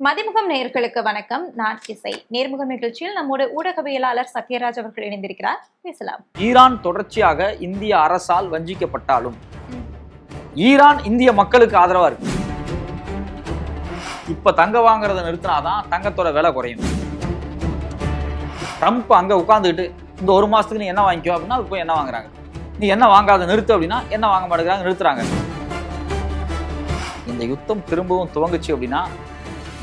மதிமுகம் நேயர்களுக்கு வணக்கம். நான் இசை. நேர்முகம் நிகழ்ச்சியில் நம்மோட ஊடகவியலாளர் சத்யராஜ் அவர்கள் இணைந்திருக்கிறார். பேசலாம். ஈரான் தொடர்ச்சியாக இந்திய அரசால் வஞ்சிக்கப்பட்டாலும் ஈரான் இந்திய மக்களுக்கு ஆதரவா இருக்கு. இப்ப தங்க வாங்குறத நிறுத்தினாதான் தங்கத்தோட விலை குறையும். ட்ரம்ப் அங்க உட்கார்ந்துட்டு இந்த ஒரு மாசத்துக்கு நீ என்ன வாங்கிக்கோ அப்படின்னா அது போய் என்ன வாங்குறாங்க. நீ என்ன வாங்காத நிறுத்து அப்படின்னா என்ன வாங்க மாட்டேங்கிறாங்க, நிறுத்துறாங்க. இந்த யுத்தம் திரும்பவும் துவங்குச்சு அப்படின்னா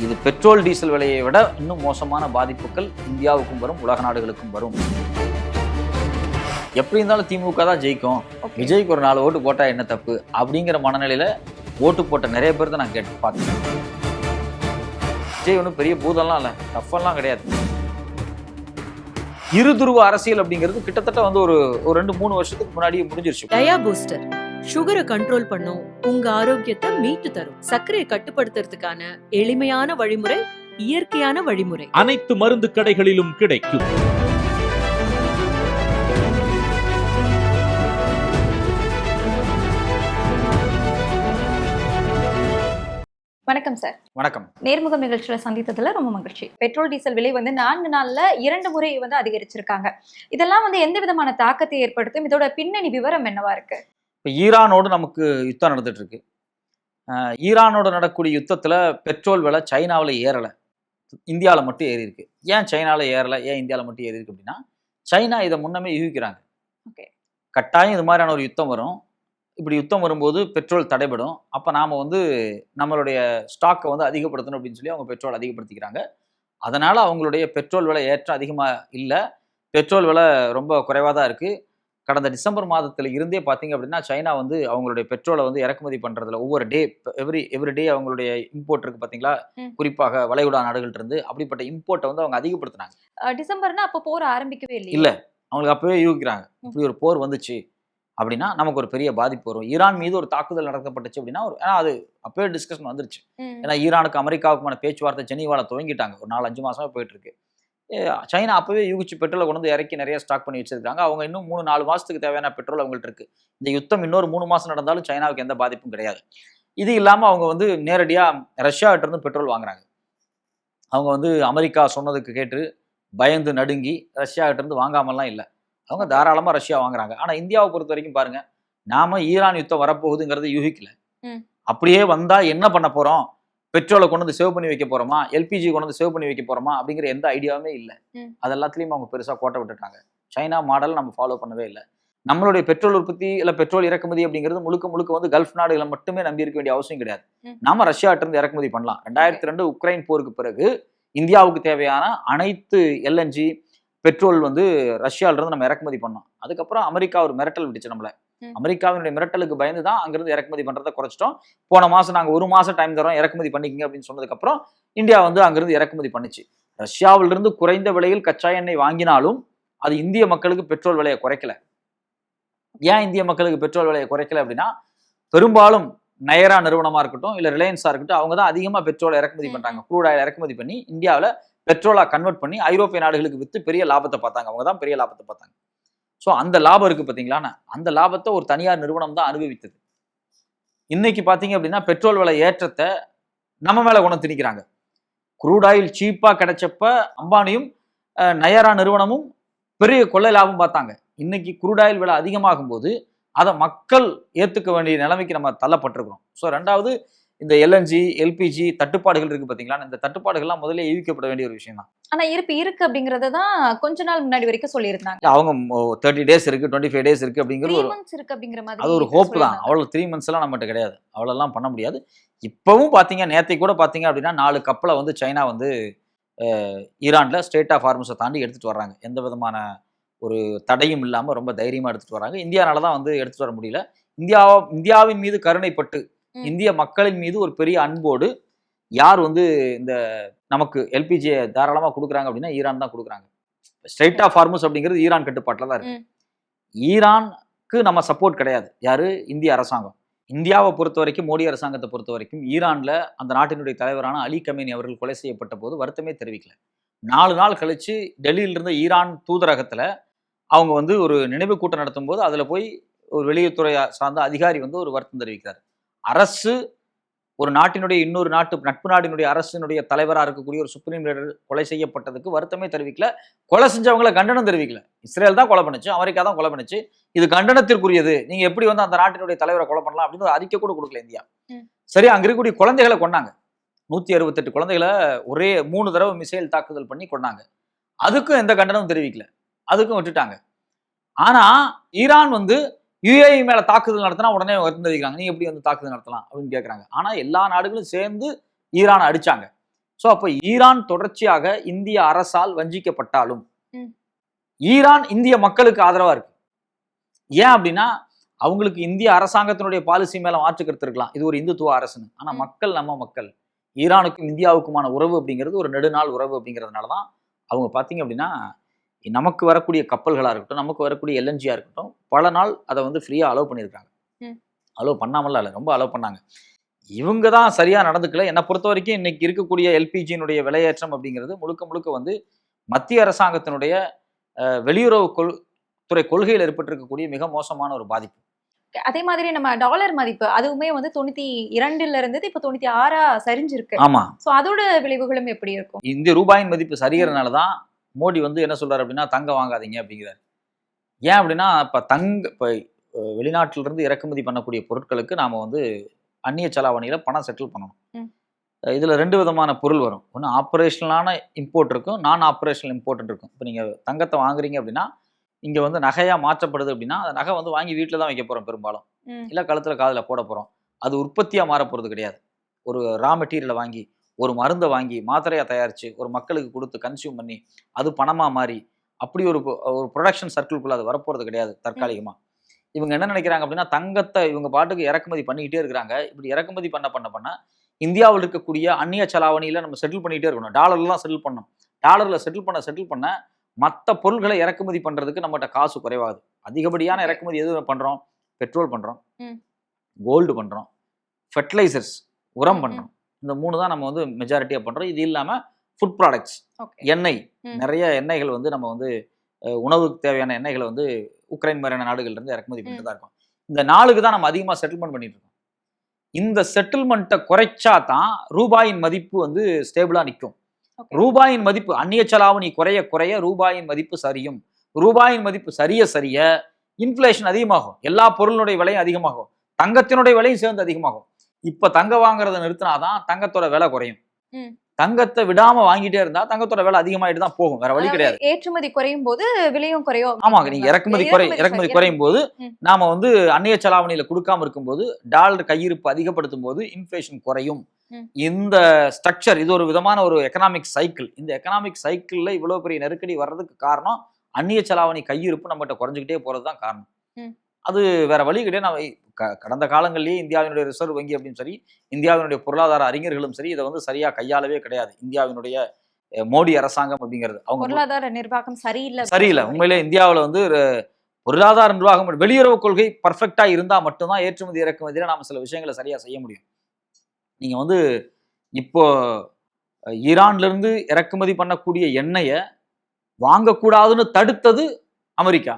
இது பெட்ரோல் டீசல் விலையை விட இன்னும் மோசமான பாதிப்புகள் இந்தியாவுக்கும் வரும், உலக நாடுகளுக்கும் வரும். எப்படி இருந்தாலும் திமுக தான் ஜெயிக்கும், விஜய்க்கு ஒரு 4 ஓட்டு போட்டா என்ன தப்பு அப்படிங்கிற மனநிலையில ஓட்டு போட்ட நிறைய பேர் தான் நான் கேட்டு பார்க்கிறேன். விஜய் ஒன்றும் பெரிய பூதம்லாம் இல்லை, டஃபெல்லாம் கிடையாது. இருதுருவ அரசியல் அப்படிங்கிறது கிட்டத்தட்ட வந்து ஒரு 2-3 வருஷத்துக்கு முன்னாடியே முடிஞ்சிருச்சு. டயா பூஸ்டர் சுகரை கண்ட்ரோல் பண்ணும், உங்க ஆரோக்கியத்தை மீட்டு தரும். சர்க்கரையை கட்டுப்படுத்துறதுக்கான எளிமையான வழிமுறை, இயற்கையான வழிமுறை. அனைத்து மருந்து கடைகளிலும் கிடைக்கும். வணக்கம் சார். வணக்கம். நேர்முகம் நிகழ்ச்சியில சந்தித்ததுல ரொம்ப மகிழ்ச்சி. பெட்ரோல் டீசல் விலை 4 நாள்ல 2 முறை அதிகரிச்சிருக்காங்க. இதெல்லாம் எந்த விதமான தாக்கத்தை ஏற்படுத்தும்? இதோட பின்னணி விவரம் என்னவா இருக்கு? இப்போ ஈரானோடு நமக்கு யுத்தம் நடந்துட்டு இருக்கு. ஈரானோடு நடக்கூடிய யுத்தத்தில் பெட்ரோல் விலை சைனாவில் ஏறலை, இந்தியாவில் மட்டும் ஏறி இருக்கு. ஏன் சைனாவில் ஏறலை, ஏன் இந்தியாவில் மட்டும் ஏறி இருக்கு அப்படின்னா சைனா இதை முன்னமே யூகிக்கிறாங்க. கட்டாயம் இது மாதிரியான ஒரு யுத்தம் வரும், இப்படி யுத்தம் வரும்போது பெட்ரோல் தடைபடும், அப்போ நாம் நம்மளுடைய ஸ்டாக்கை அதிகப்படுத்தணும் அப்படின்னு சொல்லி அவங்க பெட்ரோல் அதிகப்படுத்திக்கிறாங்க. அதனால் அவங்களுடைய பெட்ரோல் விலை ஏற்றம் அதிகமாக இல்லை, பெட்ரோல் விலை ரொம்ப குறைவாக தான் இருக்குது. கடந்த டிசம்பர் மாதத்தில் இருந்தே பார்த்தீங்க அப்படின்னா சைனா அவங்களுடைய பெட்ரோலை இறக்குமதி பண்ணுறதுல ஒவ்வொரு டே எவ்ரி டே அவங்களுடைய இம்போர்ட் இருக்குது பார்த்தீங்களா, குறிப்பாக வளைகுடா நாடுகள் இருந்து அப்படிப்பட்ட இம்போர்ட்டை அவங்க அதிகப்படுத்தினாங்க. டிசம்பர்னா அப்போ போர் ஆரம்பிக்கவே இல்லை, அவங்களுக்கு அப்பவே யூகிக்கிறாங்க இப்படி ஒரு போர் வந்துச்சு அப்படின்னா நமக்கு ஒரு பெரிய பாதிப்பு வரும். ஈரான் மீது ஒரு தாக்குதல் நடத்தப்பட்டுச்சு அப்படின்னா ஏன்னா அது அப்பவே டிஸ்கஷன் வந்துருச்சு. ஏன்னா ஈரானுக்கு அமெரிக்காவுக்குமான பேச்சுவார்த்தை ஜெனீவாவில் துவங்கிட்டாங்க, ஒரு 4-5 மாசமா போயிட்டு இருக்கு. சைனா அப்பவே யூகிச்சு பெட்ரோலை இறக்கி நிறைய ஸ்டாக் பண்ணி வச்சிருக்காங்க. அவங்க இன்னும் 3-4 மாசத்துக்கு தேவையான பெட்ரோல் அவங்கள்ட்ட இருக்கு. இந்த யுத்தம் இன்னொரு 3 மாசம் நடந்தாலும் சைனாவுக்கு எந்த பாதிப்பும் கிடையாது. இது இல்லாம அவங்க நேரடியா ரஷ்யாவிட்ட இருந்து பெட்ரோல் வாங்குறாங்க. அவங்க அமெரிக்கா சொன்னதுக்கு கேட்டு பயந்து நடுங்கி ரஷ்யாவிட்ட இருந்து வாங்காமலாம் இல்லை, அவங்க தாராளமா ரஷ்யா வாங்குறாங்க. ஆனா இந்தியாவை பொறுத்த வரைக்கும் பாருங்க, நாம ஈரான் யுத்தம் வரப்போகுதுங்கிறத யூகிக்கல. அப்படியே வந்தா என்ன பண்ண போறோம், பெட்ரோலை கொண்டு சேவ் பண்ணி வைக்க போறோமா, எல்பிஜி கொண்டு சேவ் பண்ணி வைக்க போறோமா அப்படிங்கிற எந்த ஐடியாவுமே இல்லை. அது எல்லாத்துலயும் அவங்க பெருசா கோட்டை விட்டுட்டாங்க. சைனா மாடல் நம்ம ஃபாலோ பண்ணவே இல்லை. நம்மளுடைய பெட்ரோல் உற்பத்தி இல்ல பெட்ரோல் இறக்குமதி அப்படிங்கிறது முழுக்க முழுக்க கல்ஃப் நாடுகளை மட்டுமே நம்பி இருக்க வேண்டிய அவசியம் கிடையாது. நாம ரஷ்யாட்ட இருந்து இறக்குமதி பண்ணலாம். 2002 உக்ரைன் போருக்கு பிறகு இந்தியாவுக்கு தேவையான அனைத்து எல்என்ஜி பெட்ரோல் ரஷ்யால இருந்து நம்ம இறக்குமதி பண்ணோம். அதுக்கப்புறம் அமெரிக்கா ஒரு மிரட்டல் விட்டுச்சு நம்மள. அமெரிக்காவினுடைய மிரட்டலுக்கு பயந்து தான் அங்கிருந்து இறக்குமதி பண்றதை குறைச்சிட்டோம். போன மாசம் நாங்க 1 மாசம் டைம் தரோம் இறக்குமதி பண்ணிக்கிங்க அப்படின்னு சொன்னதுக்கு அப்புறம் இந்தியா அங்கிருந்து இறக்குமதி பண்ணிச்சு. ரஷ்யாவிலிருந்து குறைந்த விலையில் கச்சா எண்ணெய் வாங்கினாலும் அது இந்திய மக்களுக்கு பெட்ரோல் விலையை குறைக்கல. ஏன் இந்திய மக்களுக்கு பெட்ரோல் விலையை குறைக்கல அப்படின்னா, பெரும்பாலும் நயரா நிறுவனமா இருக்கட்டும் இல்ல ரிலையன்ஸா இருக்கட்டும், அவங்க தான் அதிகமா பெட்ரோலை இறக்குமதி பண்றாங்க. க்ரூட் ஆயில் இறக்குமதி பண்ணி இந்தியாவில் பெட்ரோலா கன்வெர்ட் பண்ணி ஐரோப்பிய நாடுகளுக்கு வித்து பெரிய லாபத்தை பார்த்தாங்க. அவங்க தான் பெரிய லாபத்தை பார்த்தாங்க. ஸோ அந்த லாபம் இருக்கு பார்த்தீங்களா, அந்த லாபத்தை ஒரு தனியார் நிறுவனம் தான் அனுபவித்தது. இன்னைக்கு பார்த்தீங்க அப்படின்னா பெட்ரோல் விலை ஏற்றத்தை நம்ம மேல கொண்டு திணிக்கிறாங்க. குரூட் ஆயில் சீப்பா கிடைச்சப்ப அம்பானியும் நயரா நிறுவனமும் பெரிய கொள்ளை லாபம் பார்த்தாங்க. இன்னைக்கு குரூட் ஆயில் விலை அதிகமாகும் போது அதை மக்கள் ஏற்றுக்க வேண்டிய நிலைமைக்கு நம்ம தள்ளப்பட்டிருக்கிறோம். ஸோ 2வது இந்த எல்என்ஜி எல்பிஜி தட்டுப்பாடுகள் இருக்கு பாத்தீங்களா, இந்த தட்டுப்பாடுகள்லாம் முதல்ல ஈவிக்கப்பட வேண்டிய ஒரு விஷயம் தான். ஆனா இருக்கு அப்படிங்கறத தான் கொஞ்ச நாள் முன்னாடி வரைக்கும் சொல்லியிருந்தாங்க. அவங்க 30 டேஸ் இருக்கு, 25 டேஸ் இருக்கு அப்படிங்கிறது அது ஒரு ஹோப் தான். அவ்வளவு 3 months எல்லாம் நம்மகிட்ட கிடையாது, அவ்வளோலாம் பண்ண முடியாது. இப்பவும் பாத்தீங்க, நேற்றை கூட பாத்தீங்க அப்படின்னா 4 கப்பலை சைனா ஈரான்ல ஸ்டேட் ஆஃப் ஹார்மஸை தாண்டி எடுத்துட்டு வர்றாங்க. எந்த விதமான ஒரு தடையும் இல்லாம ரொம்ப தைரியமா எடுத்துட்டு வர்றாங்க. இந்தியானாலதான் எடுத்துட்டு வர முடியல. இந்தியாவின் மீது கருணைப்பட்டு இந்திய மக்களின் மீது ஒரு பெரிய அன்போடு யார் இந்த நமக்கு எல்பிஜியை தாராளமா கொடுக்குறாங்க அப்படின்னா ஈரான் தான் கொடுக்குறாங்க. ஸ்ட்ரெயிட் ஆஃப் ஹார்மஸ் அப்படிங்கிறது ஈரான் கட்டுப்பாட்டில் தான் இருக்கு. ஈரானுக்கு நம்ம சப்போர்ட் கிடையாது. யாரு? இந்திய அரசாங்கம். இந்தியாவை பொறுத்த வரைக்கும், மோடி அரசாங்கத்தை பொறுத்த வரைக்கும் ஈரான்ல அந்த நாட்டினுடைய தலைவரான அலி கமேனி அவர்கள் கொலை செய்யப்பட்ட போது வருத்தமே தெரிவிக்கல. 4 நாள் கழிச்சு டெல்லியில இருந்த ஈரான் தூதரகத்துல அவங்க ஒரு நினைவு கூட்டம் நடத்தும் போது அதுல போய் ஒரு வெளியுறவுத்துறை சார்ந்த அதிகாரி ஒரு வருத்தம் தெரிவிக்கிறார். அரசு ஒரு நாட்டினுடைய இன்னொரு நட்பு நாட்டினுடைய அரசினுடைய தலைவராக இருக்கக்கூடிய ஒரு சுப்ரீம் லீடர் கொலை செய்யப்பட்டதுக்கு வருத்தமே தெரிவிக்கல, கொலை செஞ்சவங்களை கண்டனம் தெரிவிக்கல. இஸ்ரேல் தான் கொலை பண்ணுச்சு, அமெரிக்கா தான் கொலை பண்ணுச்சு, இது கண்டனத்திற்குரியது, நீங்க எப்படி வந்து அந்த நாட்டினுடைய தலைவரை கொலை பண்ணலாம் அப்படின்னு ஒரு அறிக்கை கூட கொடுக்கல இந்தியா. சரி, அங்க இருக்கக்கூடிய குழந்தைகளை கொண்டாங்க, 168 குழந்தைகளை ஒரே 3 தடவை மிசைல் தாக்குதல் பண்ணி கொண்டாங்க. அதுக்கும் எந்த கண்டனமும் தெரிவிக்கல, அதுக்கும் விட்டுட்டாங்க. ஆனா ஈரான் வந்து யுஏஇ மேல தாக்குதல் நடத்தினா உடனே வருந்திருக்காங்க, நீங்க எப்படி வந்து தாக்குதல் நடத்தலாம் அப்படின்னு கேட்கறாங்க. ஆனா எல்லா நாடுகளும் சேர்ந்து ஈரான் அடிச்சாங்க. சோ அப்ப ஈரான் தொடர்ச்சியாக இந்திய அரசால் வஞ்சிக்கப்பட்டாலும் ஈரான் இந்திய மக்களுக்கு ஆதரவா இருக்கு. ஏன் அப்படின்னா அவங்களுக்கு இந்திய அரசாங்கத்தினுடைய பாலிசி மேல மாற்று கருத்து இருக்கலாம், இது ஒரு இந்துத்துவ அரசுன்னு. ஆனா மக்கள் நம்ம மக்கள், ஈரானுக்கும் இந்தியாவுக்குமான உறவு அப்படிங்கிறது ஒரு நெடுநாள் உறவு அப்படிங்கிறதுனாலதான் அவங்க பாத்தீங்க அப்படின்னா நமக்கு வரக்கூடிய கப்பல்களா இருக்கட்டும், நமக்கு வரக்கூடிய எல்என்ஜியா இருக்கட்டும், பல நாள் அதை வந்து ஃப்ரீயா அலோவ் பண்ணியிருக்காங்க. அலோவ் பண்ணாமலாம் இல்லை, ரொம்ப அலோவ் பண்ணாங்க. இவங்க தான் சரியா நடந்துக்கல. என்னை பொறுத்த வரைக்கும் இன்னைக்கு இருக்கக்கூடிய எல்பிஜியினுடைய விலையேற்றம் அப்படிங்கிறது முழுக்க முழுக்க வந்து மத்திய அரசாங்கத்தினுடைய வெளியுறவு துறை கொள்கையில் ஏற்பட்டிருக்கக்கூடிய மிக மோசமான ஒரு பாதிப்பு. அதே மாதிரி நம்ம டாலர் மதிப்பு அதுவுமே வந்து 92ல இருந்தது இப்ப 96 சரிஞ்சிருக்கு. ஆமா, சோ அதோட விளைவுகளும் எப்படி இருக்கும்? இந்த ரூபாயின் மதிப்பு சரிகிறதுனாலதான் மோடி வந்து என்ன சொல்றாரு அப்படின்னா தங்கம் வாங்காதீங்க அப்படிங்கிறாரு. ஏன் அப்படின்னா இப்ப வெளிநாட்டிலிருந்து இறக்குமதி பண்ணக்கூடிய பொருட்களுக்கு நாம வந்து அந்நிய செலாவணியில பணம் செட்டில் பண்ணணும். இதுல 2 விதமான பொருள் வரும். ஒன்று ஆப்ரேஷனலான இம்போர்ட் இருக்கும், நான் ஆப்ரேஷனல் இம்போர்ட் இருக்கும். இப்போ நீங்க தங்கத்தை வாங்குறீங்க அப்படின்னா இங்க வந்து நகையா மாற்றப்படுது அப்படின்னா அந்த நகை வந்து வாங்கி வீட்டில் தான் வைக்க போறோம் பெரும்பாலும், இல்ல கழுத்துல காதுல போட போறோம். அது உற்பத்தியா மாற போறது கிடையாது. ஒரு ரா மெட்டீரியலை வாங்கி, ஒரு மருந்தை வாங்கி மாத்திரையா தயாரிச்சு ஒரு மக்களுக்கு கொடுத்து கன்சியூம் பண்ணி அது பணமா மாறி அப்படி ஒரு ப்ரொடக்ஷன் சர்க்கிள்குள்ள அது வரப்போறது கிடையாது தற்காலிகமா. இவங்க என்ன நினைக்கிறாங்க அப்படின்னா தங்கத்தை இவங்க பாட்டுக்கு இறக்குமதி பண்ணிக்கிட்டே இருக்கிறாங்க. இப்படி இறக்குமதி பண்ண இந்தியாவில் இருக்கக்கூடிய அந்நிய செலாவணியில நம்ம செட்டில் பண்ணிக்கிட்டே இருக்கணும். டாலர்லாம் செட்டில் பண்ணணும். டாலர்ல செட்டில் பண்ண மற்ற பொருட்களை இறக்குமதி பண்றதுக்கு நம்மகிட்ட காசு குறைவாகுது. அதிகப்படியான இறக்குமதி எது பண்றோம்? பெட்ரோல் பண்றோம், கோல்டு பண்றோம், ஃபெர்டிலைசர்ஸ் உரம் பண்றோம். இந்த 3 தான் நம்ம வந்து மெஜாரிட்டியா பண்றோம். இது இல்லாம ஃபுட் ப்ராடக்ட்ஸ், எண்ணெய், நிறைய எண்ணெய்கள் வந்து நம்ம வந்து உணவுக்கு தேவையான எண்ணெய்களை வந்து உக்ரைன் மாதிரியான நாடுகள்ல இருந்து இறக்குமதி பண்ணிட்டு தான் இருக்கோம். இந்த 4க்கு தான் நம்ம அதிகமா செட்டில்மெண்ட் பண்ணிட்டு இருக்கோம். இந்த செட்டில்மெண்ட்டை குறைச்சா தான் ரூபாயின் மதிப்பு வந்து ஸ்டேபிளா நிற்கும். ரூபாயின் மதிப்பு அந்நிய செலாவணி குறைய குறைய ரூபாயின் மதிப்பு சரியும். ரூபாயின் மதிப்பு சரிய இன்ஃப்ளேஷன் அதிகமாகும், எல்லா பொருளுடைய விலையும் அதிகமாகும், தங்கத்தினுடைய விலையும் சேர்ந்து அதிகமாகும். இப்ப தங்கம் வாங்குறத நிறுத்தினாதான் தங்கத்தோட விலை குறையும். தங்கத்தை விடாம வாங்கிட்டே இருந்தா தங்கத்தோட விலை அதிகமாயிட்டு தான் போகும், வேற வழி கிடையாது. ஏற்றுமதி குறையும் போது விலையும் குறையும். ஆமாங்க, நீங்க இறக்குமதி குறையும் போது நாம வந்து அந்நிய செலாவணியில கொடுக்காம இருக்கும்போது டாலர் கையிருப்பு அதிகப்படுத்தும் போது இன்ஃப்ளேஷன் குறையும். இந்த ஸ்ட்ரக்சர் இது ஒரு விதமான ஒரு எக்கனாமிக் சைக்கிள். இந்த எக்கனாமிக் சைக்கிள்ல இவ்வளவு பெரிய நெருக்கடி வர்றதுக்கு காரணம் அந்நிய செலாவணி கையிருப்பு நம்மகிட்ட குறைஞ்சிக்கிட்டே போறதுதான் காரணம். அது வேற வழி கிடையாது. நம்ம கடந்த காலங்களிலேயே இந்தியாவினுடைய ரிசர்வ் வங்கி அப்படின்னு சரி, இந்தியாவினுடைய பொருளாதார அறிஞர்களும் சரி, இதை வந்து சரியா கையாளவே கிடையாது. இந்தியாவினுடைய மோடி அரசாங்கம் அப்படிங்கிறது அவங்க பொருளாதார நிர்வாகம் சரியில்லை. உண்மையிலே இந்தியாவில் வந்து பொருளாதார நிர்வாகம், வெளியுறவு கொள்கை பர்ஃபெக்டா இருந்தா மட்டும்தான் ஏற்றுமதி இறக்குமதியில நாம சில விஷயங்களை சரியா செய்ய முடியும். நீங்க வந்து இப்போ ஈரான்ல இருந்து இறக்குமதி பண்ணக்கூடிய எண்ணெயை வாங்கக்கூடாதுன்னு தடுத்தது அமெரிக்கா.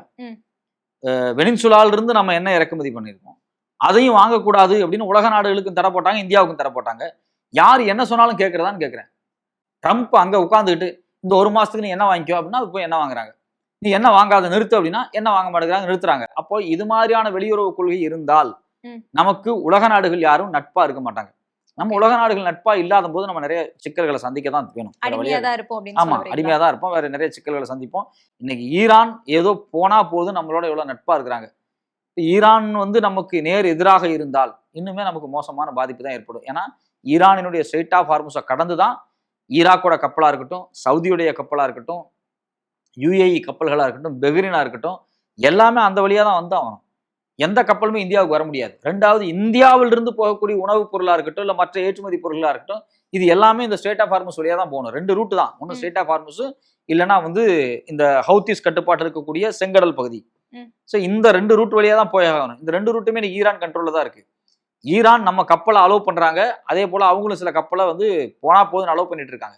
வெனின்சுலால இருந்து நம்ம எண்ணெய் இறக்குமதி பண்ணியிருக்கோம், அதையும் வாங்கக்கூடாது அப்படின்னு உலக நாடுகளுக்கும் தடை போட்டாங்க, இந்தியாவுக்கும் தடை போட்டாங்க. யார் என்ன சொன்னாலும் கேட்கறதான்னு கேட்கிறேன். ட்ரம்ப் அங்க உட்காந்துக்கிட்டு இந்த 1 மாசத்துக்கு நீ என்ன வாங்கிக்கோ அப்படின்னா அது போய் என்ன வாங்குறாங்க, நீ என்ன வாங்காத நிறுத்து அப்படின்னா என்ன வாங்க மாட்டேங்கிறாங்க, நிறுத்துறாங்க. அப்போ இது மாதிரியான வெளியுறவு கொள்கை இருந்தால் நமக்கு உலக நாடுகள் யாரும் நட்பா இருக்க மாட்டாங்க. நம்ம உலக நாடுகள் நட்பா இல்லாத போது நம்ம நிறைய சிக்கல்களை சந்திக்க தான் வேணும். ஆமா, அடிமையா தான் இருப்போம், வேற நிறைய சிக்கல்களை சந்திப்போம். இன்னைக்கு ஈரான் ஏதோ போனா போது நம்மளோட எவ்வளவு நட்பா இருக்கிறாங்க. ஈரான் வந்து நமக்கு நேர் எதிராக இருந்தால் இன்னுமே நமக்கு மோசமான பாதிப்பு தான் ஏற்படும். ஏன்னா ஈரானினுடைய ஸ்ட்ரெய்ட் ஆஃப் ஹார்முஸை கடந்துதான் ஈராக்கோட கப்பலா இருக்கட்டும், சவுதியுடைய கப்பலா இருக்கட்டும், யுஏஇ கப்பல்களா இருக்கட்டும், பெஹ்ரினா இருக்கட்டும், எல்லாமே அந்த வழியா தான் வந்தாகணும். எந்த கப்பலுமே இந்தியாவுக்கு வர முடியாது. 2வது இந்தியாவிலிருந்து போகக்கூடிய உணவுப் பொருளா இருக்கட்டும், இல்ல மற்ற ஏற்றுமதி பொருளா இருக்கட்டும், இது எல்லாமே இந்த ஸ்ட்ரெய்ட் ஆஃப் ஹார்முஸ் வழியா தான் போகணும். 2 ரூட் தான், ஒன்று ஸ்ட்ரெய்ட் ஆஃப் ஹார்முஸ், இல்லைன்னா வந்து இந்த ஹவுத்திஸ் கட்டுப்பாட்டு இருக்கக்கூடிய செங்கடல் பகுதி. ஸோ இந்த 2 ரூட் வழியா தான் போயாகணும். இந்த 2 ரூட்டுமே இன்னைக்கு ஈரான் கண்ட்ரோல்ல தான் இருக்கு. ஈரான் நம்ம கப்பலை அலோவ் பண்றாங்க, அதே போல அவங்களும் சில கப்பலை வந்து போனா போதுன்னு அலோவ் பண்ணிட்டு இருக்காங்க.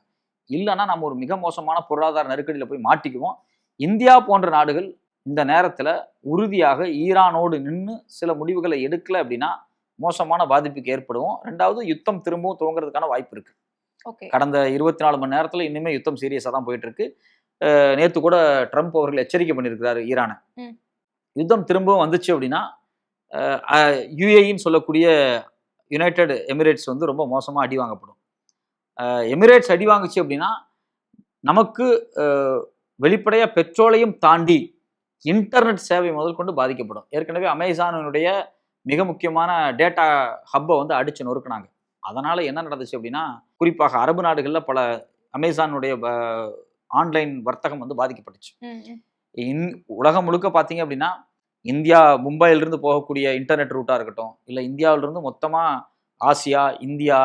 இல்லைன்னா நம்ம ஒரு மிக மோசமான பொருளாதார நெருக்கடியில போய் மாட்டிக்குவோம். இந்தியா போன்ற நாடுகள் இந்த நேரத்துல உறுதியாக ஈரானோடு நின்று சில முடிவுகளை எடுக்கல அப்படின்னா மோசமான பாதிப்புக்கு ஏற்படும். ரெண்டாவது யுத்தம் திரும்பவும் துவங்குறதுக்கான வாய்ப்பு இருக்கு. ஓகே. கடந்த 24 மணி நேரத்துல இன்னுமே யுத்தம் சீரியஸா தான் போயிட்டு இருக்கு. நேத்து கூட ட்ரம்ப் அவர்கள் எச்சரிக்கை பண்ணியிருக்கிறாரு ஈரானை. யுத்தம் திரும்பவும் வந்துச்சு அப்படின்னா யுஏஇன்னு சொல்லக்கூடிய யுனைடெட் எமிரேட்ஸ் வந்து ரொம்ப மோசமா அடி வாங்கப்படும். எமிரேட்ஸ் அடி வாங்குச்சு அப்படின்னா நமக்கு வெளிப்படையா பெட்ரோலையும் தாண்டி இன்டர்நெட் சேவை முதல் கொண்டு பாதிக்கப்படும். ஏற்கனவே அமேசானுடைய மிக முக்கியமான டேட்டா ஹப்பை வந்து அடிச்சு நொறுக்குனாங்க. அதனால என்ன நடந்துச்சு அப்படின்னா, குறிப்பாக அரபு நாடுகளில் பல அமேசானுடைய ஆன்லைன் வர்த்தகம் வந்து பாதிக்கப்பட்டுச்சு. உலகம் முழுக்க பார்த்தீங்க அப்படின்னா, இந்தியா மும்பையிலிருந்து போகக்கூடிய இன்டர்நெட் ரூட்டாக இருக்கட்டும், இல்லை இந்தியாவிலிருந்து மொத்தமாக ஆசியா, இந்தியா,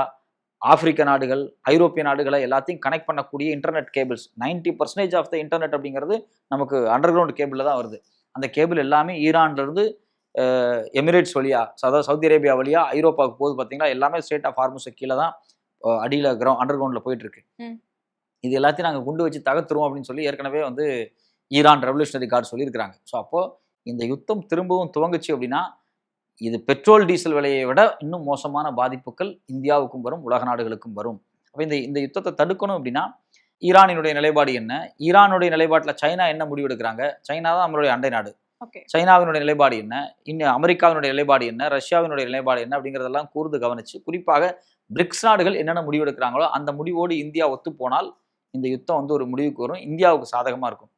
ஆப்பிரிக்க நாடுகள், ஐரோப்பிய நாடுகளை எல்லாத்தையும் கனெக்ட் பண்ணக்கூடிய internet cables 90% of the internet அப்படிங்கிறது நமக்கு அண்டர் கிரவுண்ட் கேபிளில் தான் வருது. அந்த கேபிள் எல்லாமே ஈரான்லேருந்து எமிரேட்ஸ் வழியா, அதாவது சவுதி அரேபியா வழியா ஐரோப்பாவுக்கு போகுது. பார்த்தீங்கன்னா எல்லாமே ஸ்ட்ரெயிட் ஆஃப் ஹார்முஸ் கீழே தான் அடியில் அண்டர் கிரவுண்டில் போயிட்டு இருக்கு. இது எல்லாத்தையும் நாங்கள் குண்டு வச்சு தகர்த்துருவோம் அப்படின்னு சொல்லி ஏற்கனவே வந்து ஈரான் ரெவல்யூஷனரி கார்டு சொல்லியிருக்கிறாங்க. ஸோ அப்போது இந்த யுத்தம் திரும்பவும் துவங்குச்சு அப்படின்னா இது பெட்ரோல் டீசல் விலையை விட இன்னும் மோசமான பாதிப்புகள் இந்தியாவுக்கும் வரும், உலக நாடுகளுக்கும் வரும். அப்போ இந்த யுத்தத்தை தடுக்கணும் அப்படின்னா ஈரானினுடைய நிலைப்பாடு என்ன, ஈரானுடைய நிலைப்பாட்டில் சைனா என்ன முடிவெடுக்கிறாங்க, சைனா தான் நம்மளுடைய அண்டை நாடு, சைனாவினுடைய நிலைப்பாடு என்ன, இன்னும் அமெரிக்காவினுடைய நிலைப்பாடு என்ன, ரஷ்யாவினுடைய நிலைப்பாடு என்ன அப்படிங்கிறதெல்லாம் கூர்ந்து கவனிச்சு குறிப்பாக பிரிக்ஸ் நாடுகள் என்னென்ன முடிவெடுக்கிறாங்களோ அந்த முடிவோடு இந்தியா ஒத்து போனால் இந்த யுத்தம் வந்து ஒரு முடிவுக்கு வரும், இந்தியாவுக்கு சாதகமாக இருக்கும்.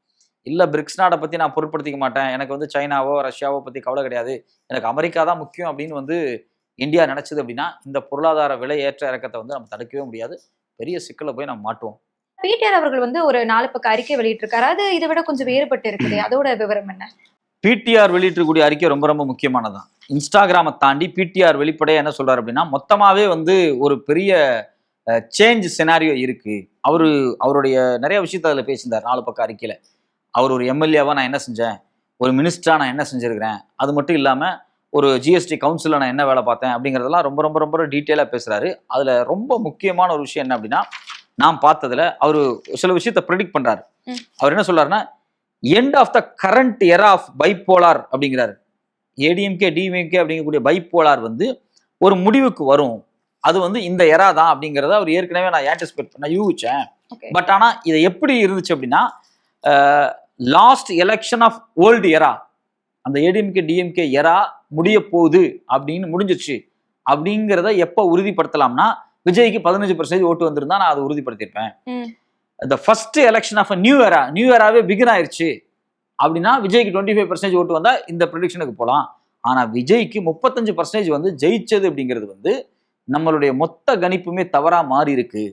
இல்லை பிரிக்ஸ் நாடை பற்றி நான் பொருட்படுத்திக்க மாட்டேன், எனக்கு வந்து சைனாவோ ரஷ்யாவோ பற்றி கவலை கிடையாது, எனக்கு அமெரிக்கா தான் முக்கியம் அப்படின்னு வந்து இந்தியா நினச்சிது அப்படின்னா இந்த பொருளாதார விலை ஏற்ற இறக்கத்தை வந்து நம்ம தடுக்கவே முடியாது, பெரிய சிக்கலை போய் நம்ம மாட்டுவோம். பிடிஆர் அவர்கள் வந்து ஒரு 4 பக்க அறிக்கை வெளியிட்டிருக்காரு. அது இதை விட கொஞ்சம் வேறுபட்டு இருக்குது. அதோட விவரம் என்ன? பிடிஆர் வெளியிட்டிருக்கக்கூடிய அறிக்கை ரொம்ப ரொம்ப முக்கியமானதான். இன்ஸ்டாகிராமை தாண்டி பிடிஆர் வெளிப்படையாக என்ன சொல்றாரு அப்படின்னா, மொத்தமாகவே வந்து ஒரு பெரிய சேஞ்ச் சினாரியோ இருக்கு. அவருடைய நிறைய விஷயத்த அதில் பேசியிருந்தார் 4 பக்க அறிக்கையில். அவர் ஒரு எம்எல்ஏவா நான் என்ன செஞ்சேன், ஒரு மினிஸ்டரா நான் என்ன செஞ்சிருக்கிறேன், அது மட்டும் இல்லாமல் ஒரு ஜிஎஸ்டி கவுன்சிலில் நான் என்ன வேலை பார்த்தேன் அப்படிங்கிறதெல்லாம் ரொம்ப ரொம்ப ரொம்ப டீட்டெயிலாக பேசுகிறாரு. அதில் ரொம்ப முக்கியமான ஒரு விஷயம் என்ன அப்படின்னா, நான் பார்த்ததில் அவர் சில விஷயத்தை ப்ரெடிக்ட் பண்ணுறாரு. அவர் என்ன சொல்றாருன்னா, end of the current era of bipolar அப்படிங்கிறாரு. ஏடிஎம்கே டிஎம்கே அப்படிங்கக்கூடிய பைப்போலார் வந்து ஒரு முடிவுக்கு வரும், அது வந்து இந்த எரா தான் அப்படிங்கிறத அவர் ஏற்கனவே நான் ஆன்டிசிபேட் பண்ண யூகிச்சேன். பட் ஆனால் இதை எப்படி இருந்துச்சு அப்படின்னா, லாஸ்ட் எலெக்ஷன் ஆஃப் ஓல்டு எரா, அந்த ஏடிஎம்கே டிஎம்கே எரா முடிய போகுது அப்படின்னு முடிஞ்சிச்சு அப்படிங்கிறத எப்போ உறுதிப்படுத்தலாம்னா, விஜய்க்கு 15% ஓட்டு வந்திருந்தா நான் அதை உறுதிப்படுத்தியிருப்பேன். இந்த ஃபர்ஸ்ட் எலெக்ஷன் ஆஃப் நியூ எராவே பிகின் ஆயிடுச்சு அப்படின்னா விஜய்க்கு 25% ஓட்டு வந்தா இந்த ப்ரெடிக்ஷனுக்கு போகலாம். ஆனா விஜய்க்கு 35% வந்து ஜெயிச்சது அப்படிங்கிறது வந்து நம்மளுடைய மொத்த கணிப்புமே தவறா மாறி இருக்கு.